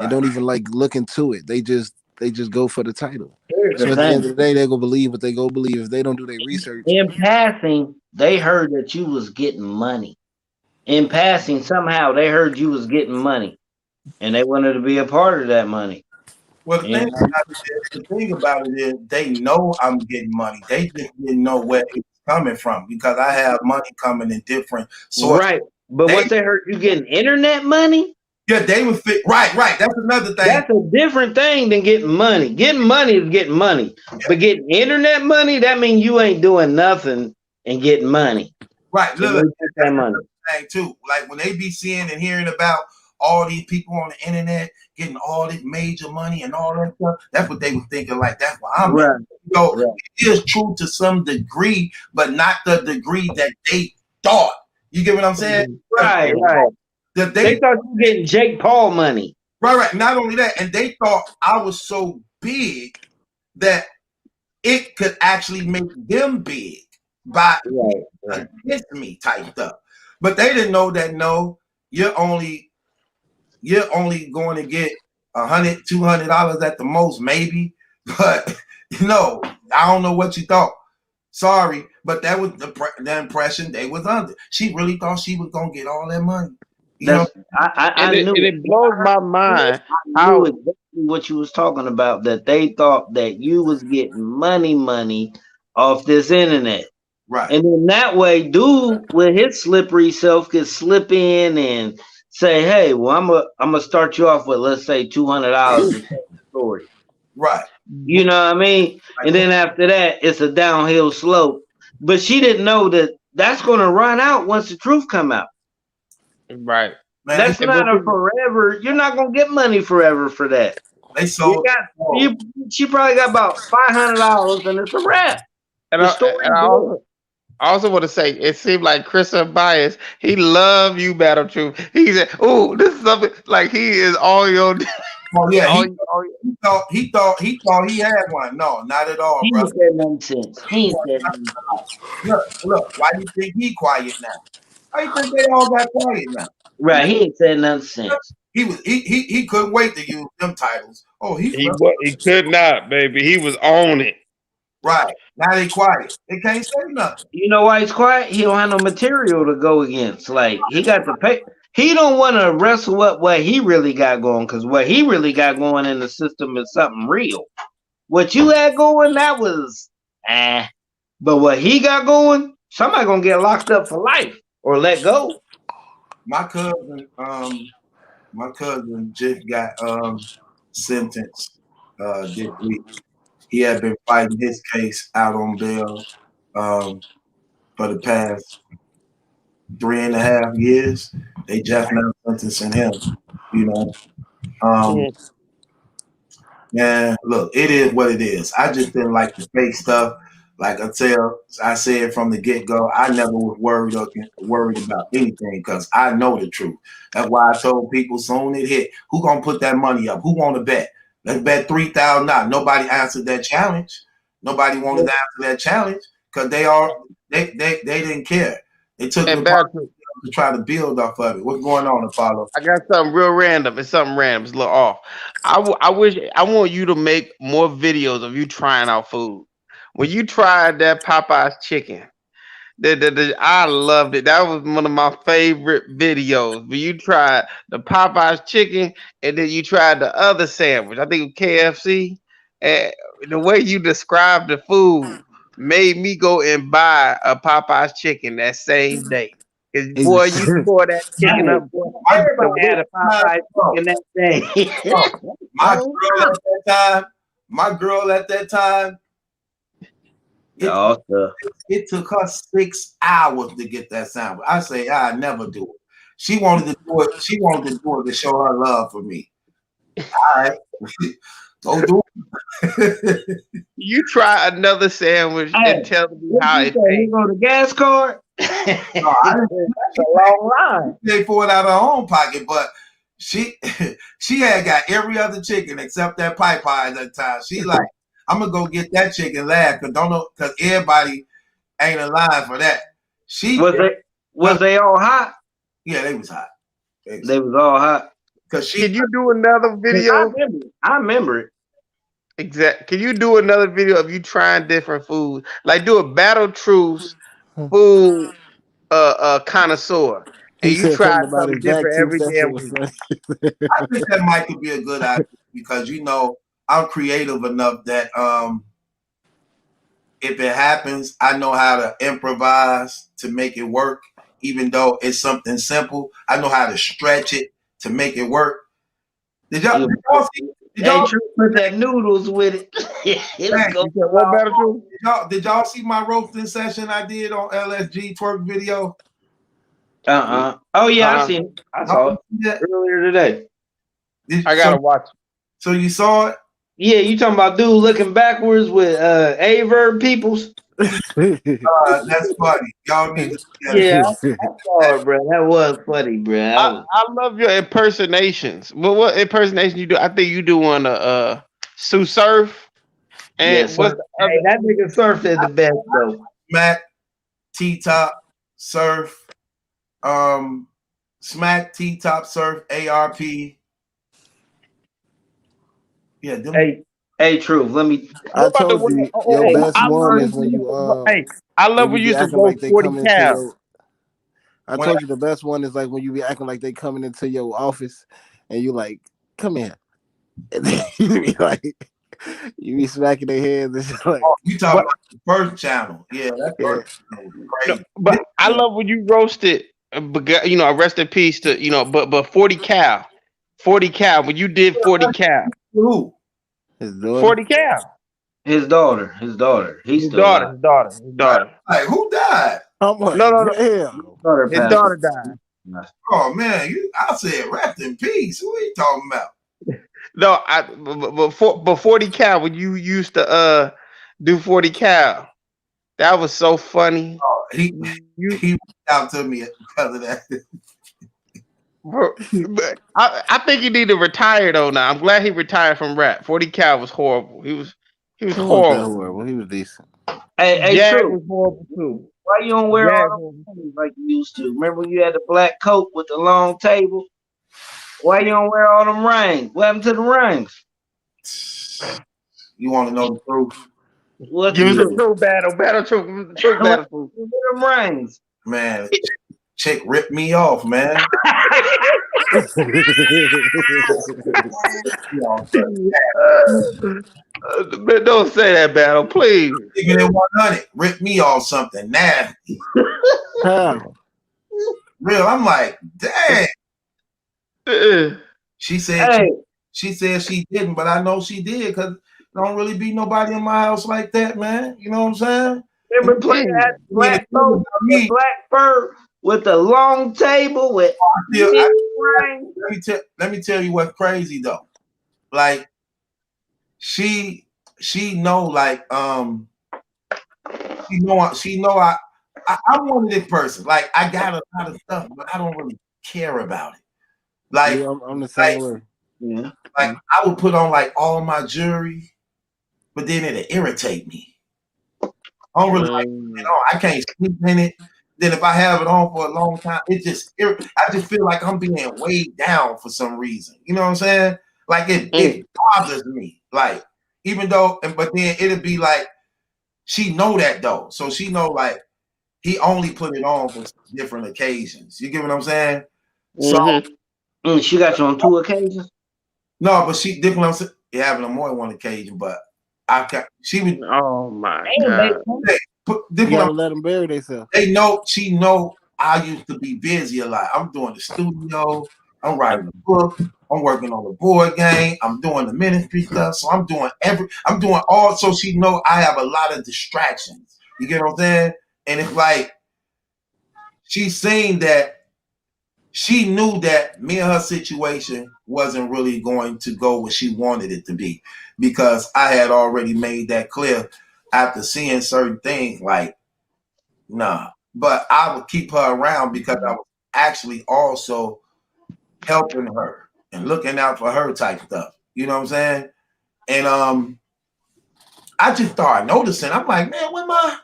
and don't even look into it. They just go for the title. So at the end of the day, they're gonna believe what they go believe. If they don't do their research. In passing, they heard that you was getting money. In passing, somehow they heard you was getting money, and they wanted to be a part of that money. Well, the thing about it is they know I'm getting money. They just didn't know where it's coming from, because I have money coming in different sources. Right. But once they heard you getting internet money, yeah, they would fit. Right. That's another thing. That's a different thing than getting money. Getting money is getting money. Yeah. But getting internet money, that means you ain't doing nothing and getting money. Right. So look, that money. Thing too. Like when they be seeing and hearing about all these people on the internet getting all this major money and all that stuff, that's what they were thinking. Like, that's what I'm right. It is true to some degree, but not the degree that they thought. You get what I'm saying? Right. They thought you were getting Jake Paul money. Right. Not only that, and they thought I was so big that it could actually make them big by against me type stuff. But they didn't know that you're only going to get $100, $200 at the most, maybe. But no, I don't know what you thought. Sorry, but that was the impression they was under. She really thought she was gonna get all that money. You know, I knew. And it blows my mind I knew how exactly what you was talking about. That they thought that you was getting money off this internet, right, and in that way, dude with his slippery self could slip in and say, "Hey, well, I'm gonna start you off with, let's say, $200 to tell the story." right. You know what I mean? And then after that, it's a downhill slope. But she didn't know that that's gonna run out once the truth come out. right. Man, That's not a forever. You're not gonna get money forever for that. they You sold. got you. She probably got about $500, and it's a wrap. And The I, story's and I over. also, I also want to say it seemed like Chris Bias. He loved you, Battle Truth. He said, "Oh, this is something like he is all your." Oh yeah, all, he thought he had one. No, not at all, He bro. ain't said nothing since. He ain't said nothing. Look. Why do you think he quiet now? Why you think they all got quiet now? Right? He ain't said nothing since. He couldn't wait to use them titles. Oh, he could not, baby. He was on it. right. Now they quiet. They can't say nothing. You know why he's quiet? He don't have no material to go against. Like he got to pay. He don't want to wrestle up what he really got going, because what he really got going in the system is something real. What you had going, that was But what he got going, somebody gonna get locked up for life or let go. My cousin just got sentenced this week. He had been fighting his case out on bail for the past 3.5 years. They just now sentencing him, you know. Man, look, it is what it is. I just didn't like the fake stuff. Like I said from the get go, I never was worried about anything because I know the truth. That's why I told people soon it hit. Who gonna put that money up? Who want to bet? Let's bet $3,000 now. Nobody answered that challenge. Nobody wanted to answer that challenge because they didn't care. They took it apart to try to build off of it. What's going on, Apollo? I got something real random. It's something random. It's a little off. I want you to make more videos of you trying out food. When you tried that Popeye's chicken, I loved it. That was one of my favorite videos. When you tried the Popeye's chicken and then you tried the other sandwich, I think it was KFC. And the way you described the food made me go and buy a Popeye's chicken that same day. Cause boy, you pour that chicken up. Boy, Everybody had a Popeye chicken that day. My girl at that time, it took her 6 hours to get that sandwich. I say I never do it. She wanted to do it. She wanted to do it to show her love for me. All right, go do it. You try another sandwich and tell me how it tastes. You go to gas card. That's a long line. They pour it out of her own pocket, but she had got every other chicken except that pie pie at that time. She like, I'm gonna go get that chicken last because everybody ain't alive for that. Was they all hot? Yeah, they was hot. They was all hot. Can you do another video? I remember it. Exactly. Can you do another video of you trying different foods? Like do a Battle Truths food connoisseur. And you try something different every damn week. I think that might be a good idea because I'm creative enough that if it happens, I know how to improvise to make it work. Even though it's something simple, I know how to stretch it to make it work. Did y'all put that noodles with it? Did y'all see my roasting session I did on LSG twerk video? Oh yeah, I seen it. I saw it earlier today. I gotta watch it. So you saw it? Yeah, you talking about dude looking backwards with Averb Peoples? That's funny. Y'all need to I saw it, bro. That was funny, bro. I love your impersonations. But what impersonation you do? I think you do one Sue Surf. And that nigga Surf is the best though. Smack, T-Top, Surf, Smack, T-Top, Surf, ARP. Yeah, hey, Truth. Let me. I told you your best one is when you I love when you used to go 40 cal. I when I, told you the best one is like when you be acting like they coming into your office and you like, come in. And then you be like, you be smacking their heads and shit like, you talking But about the first channel. Yeah, that yeah. first channel was no, crazy. but I Yeah. love when you roasted. You know, rest in peace to but 40 cal, 40 cal. When you did 40 cal, Who? His daughter. 40 cal. His daughter. His daughter. He's His still daughter, alive. his daughter, his daughter. Like who died? I'm No, like, no, no. damn. His daughter His passed daughter away. died. Oh man, I said rest in peace. Who are you talking about? No, but 40 cal when you used to do 40 cal, that was so funny. Oh, You he reached out to me because of that. but I think he need to retire though now. I'm glad he retired from rap. 40 cal was horrible. He was He wasn't that horrible. horrible. He was decent. Hey, Jag true. was horrible too. Why you don't wear Jag all them rings like you used to? Remember when you had the black coat with the long table? Why you don't wear all them rings? What happened to the rings? You want to know the truth, What's give us the true? true battle truth. Give us the true battle truth. Where them rings? man? Chick ripped me off, man. You know, But don't say that battle, please. even in 100, ripped me off something nasty. How? Real, I'm like, dang. Uh-uh. She said Hey, she didn't, but I know she did because don't really be nobody in my house like that, man. You know what I'm saying? remember playing that Me and the black thing coat, about the me, black fur with the long table with rings? let me tell you what's crazy though. Like she know like she know I'm one of this person. Like I got a lot of stuff, but I don't really care about it. Like Yeah, I'm the same way. Yeah. like I would put on like all my jewelry, but then it'll irritate me. I don't really like it on. I can't sleep in it. Then if I have it on for a long time, I just feel like I'm being weighed down for some reason. You know what I'm saying? Like it bothers me. Like even though, but then it'll be like she know that though, so she know like he only put it on for different occasions. You get what I'm saying? So She got you on 2 occasions? no, but she different. I'm saying it happened on more than one occasion, but she would Oh my Damn, god. put You different. gotta let them bury themselves. She know I used to be busy a lot. I'm doing the studio, I'm writing a book, I'm working on the board game, I'm doing the ministry stuff. So I'm doing all, so she know I have a lot of distractions. You get what I'm saying? And it's like she's saying that she knew that me and her situation wasn't really going to go where she wanted it to be because I had already made that clear after seeing certain things like, nah. But I would keep her around because I was actually also helping her and looking out for her type stuff. You know what I'm saying? And I just started noticing. I'm like, man, where my?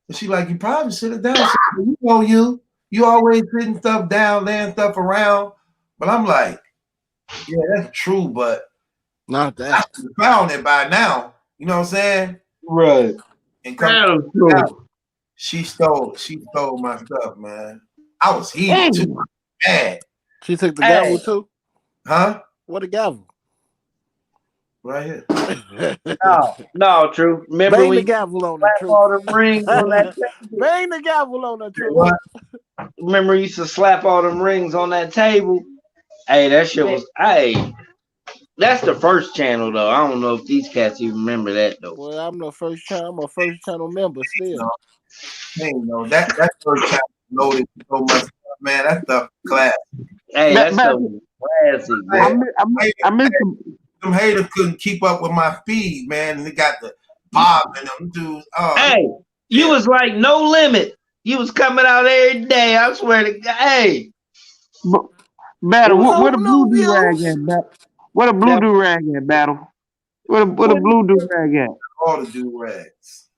And she like, you probably sit it down. So, you know you always sitting stuff down, laying stuff around. But I'm like, yeah, that's true, but Not I that. should have found it by now. You know what I'm saying? Right. And come That's out, true. she stole my stuff, man. I was heated too. Bad. She took the Hey. gavel too. Huh? What a gavel. Right here. No, true. Remember Bang when the you gavel on the slap truth. all them rings on that table? Bang the gavel on the truth. What? Remember you used to slap all them rings on that table? Hey, that shit was that's the first channel though. I don't know if these cats even remember that though. Well, I'm a first channel member still. No, that first chapter loaded so much stuff, man. That stuff class. Hey, That- that's that- so classy, I boy. I miss Them haters couldn't keep up with my speed, man. And they got the Bob and them dudes. Oh, Hey, you was like no limit. You was coming out every day. I swear to God. Hey, battle. Where the blue no, do rag at? Where the blue do rag at? Battle. Where the blue do rag at? all the do rags.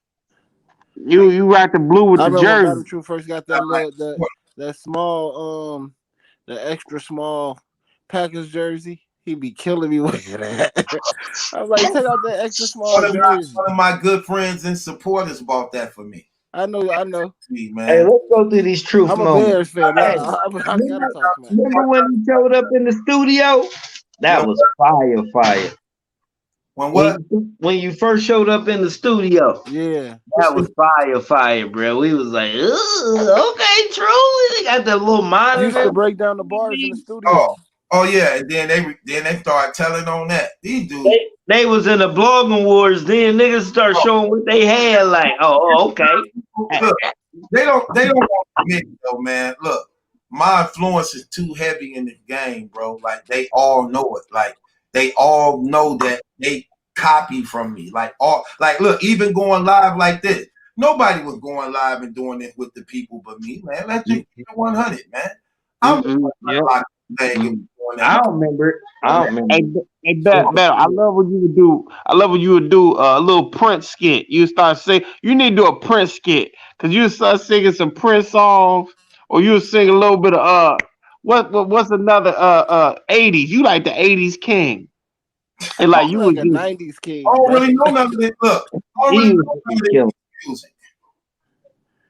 You rock the blue with I the remember when Battle jersey. Truth first got that small the extra small Packers jersey. He'd be killing me with that. I was like, take out that extra small jersey. One of my good friends and supporters bought that for me. I know. Hey, man. let's go through these truth I'm a moments. Bears fan. Hey, I gotta talk smack. remember when he showed up in the studio? That was fire. When what? When you first showed up in the studio, Yeah. that was fire, bro. We was like, "Ooh, okay, truly." They got that little Used monitor. to break down the bars in the studio. Oh yeah, and then they started telling on that. These dudes. They was in the blogging wars. Then niggas start showing what they had. Like, okay. Look, they don't want to admit it though, man. Look, my influence is too heavy in this game, bro. Like they all know it. Like they all know that they copy from me. Like look, even going live like this, nobody was going live and doing it with the people but me, man. Let's just keep it 100, man. I'm I don't remember it. Hey, Better, I love what you would do. I love what you would do a little Prince skit. You start saying you need to do a Prince skit because you start singing some Prince songs, or you sing a little bit of what's another 80s. You like the 80s king, and like you like would a do. 90s king. I don't really know none of this. Look, I don't really know none of this music.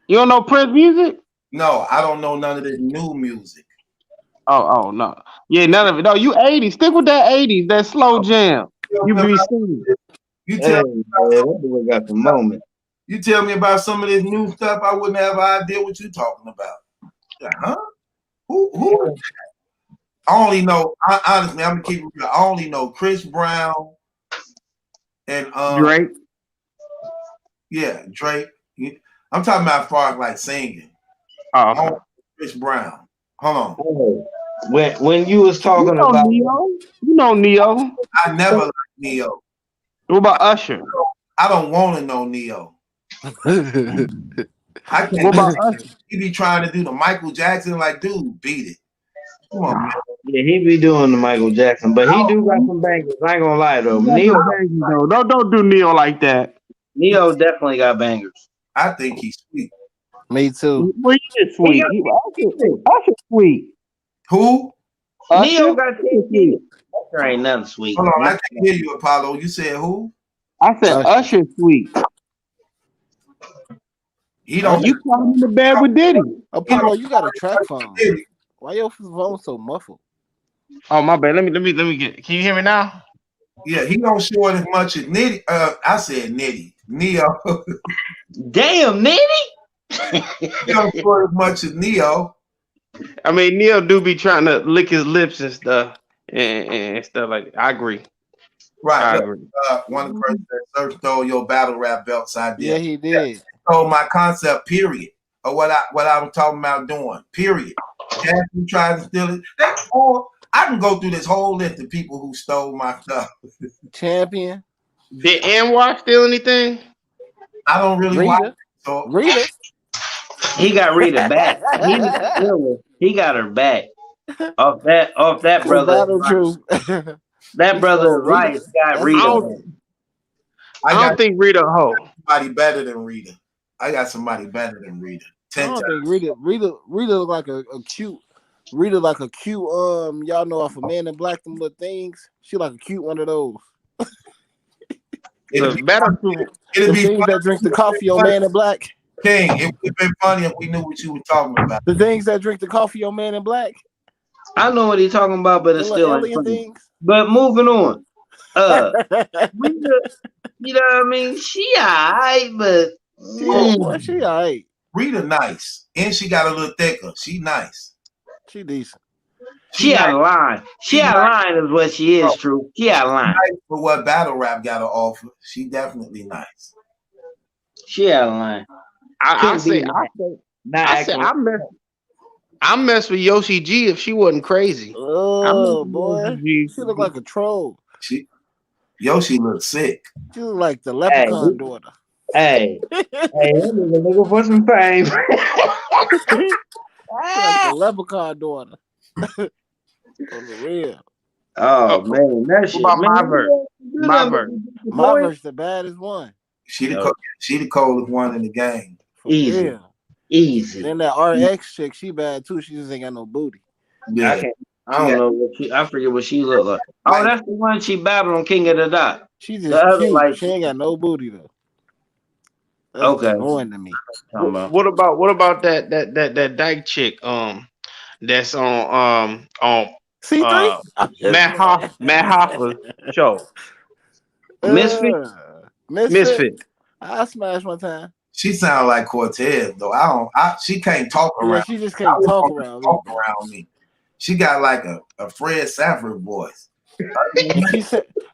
You don't know Prince music? No, I don't know none of this new music. Oh no. Yeah, none of it. No, you 80s. Stick with that 80s, that slow jam. You be singing. You tell we got the moment. You tell me about some of this new stuff, I wouldn't have an idea what you're talking about. Like, huh? Who? I only know. Honestly, I'm gonna keep it real. I only know Chris Brown and Drake. Yeah, Drake. I'm talking about as far as like singing. Oh, okay. Chris Brown. Hold on. Oh, when you was talking about Neo, you know Neo. I never liked Neo. What about Usher? I don't want to know Neo. I can't. What about Usher? He be trying to do the Michael Jackson, like, dude, beat it. Come on, man. Yeah, he be doing the Michael Jackson, but he do got some bangers. I ain't gonna lie though. Neo, don't do Neo like that. Neo definitely got bangers. I think he's sweet. Me too. Well, he is sweet. Usher sweet. Who? Neo got sweet. Usher ain't nothing sweet. Hold on, I can't hear you, Apollo. You said who? I said Usher sweet. He don't. You caught him in the bed with Diddy. Apollo, you got a track phone. Why your phone so muffled? Oh my bad. Let me get. Can you hear me now? Yeah, he don't show it as much as Nitty. I said Nitty. Neo. Damn, Nitty. He don't show it as much as Neo. I mean, Neo do be trying to lick his lips and stuff and stuff like that. I agree. Right. I Look, agree. one of the person that Surf stole your battle rap belts idea. Yeah, he did. Stole my concept, period. Or what I was talking about doing, period. Cassie tried to steal it. That's all. I can go through this whole list of people who stole my stuff. Champion. Did Anwar steal anything? I don't really watch it, so Rita. He got Rita back. He got her back. Off that brother. That brother Rice got Rita. I don't think Rita a hoe. Somebody better than Rita. I got somebody better than Rita. I don't think Rita look like a cute. Rita like a cute y'all know off a Man in Black them little things. She like a cute one of those. It'd be better. The things that drink the coffee on Man in Black. King, it would have been funny if we knew what you were talking about. The things that drink the coffee on Man in Black. I know what he's talking about, but it's still alien things. But moving on. Rita, you know what I mean? She alright, but she alright. Rita nice. And she got a little thicker. She nice. She decent. She out of line. She out of line is what she is, true. She out of line. Nice for what battle rap got to offer. She definitely nice. She out of line. I mess with Yoshi G if she wasn't crazy. Oh boy, she look like a troll. Yoshi looks sick. She look like the leprechaun daughter. Hey, that nigga for some fame. Like the leprechaun daughter. For real. Oh man, that shit. What about my verse? My verse the baddest one. She the coldest one in the game. Easy. Easy. Then that RX chick, she bad too. She just ain't got no booty. Yeah. I don't know what I forget what she look like. Oh, that's the one she battled on King of the Dot. She just cute. She ain't got no booty though. That's Okay. annoying to me. What about that dyke chick? That's on C3? Matt Hoffa's show. Misfit. Misfit. Misfit. I smashed one time. She sound like Cortez though. She can't talk Yeah, around. she just I can't would talk want her to around me. talk around me. She got like a Fred Sanford voice. And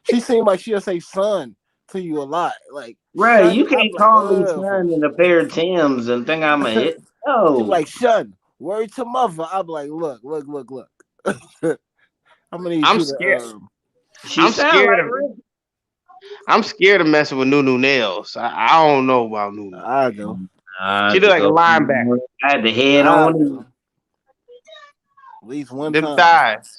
she seemed like she'll say son to you a lot. Like, Right, son, you I'm can't like, call me son in a pair of Timbs and think I'm a hit. She's No. like, son, word to mother. I'm like, look. I'm gonna need I'm you scared. to She I'm sound scared like of. Rick. I'm scared of messing with Nunu Nails. I don't know about Nunu. I go. I She had look to like a go. linebacker. I had to head I on go. in. At least one Them time. thighs.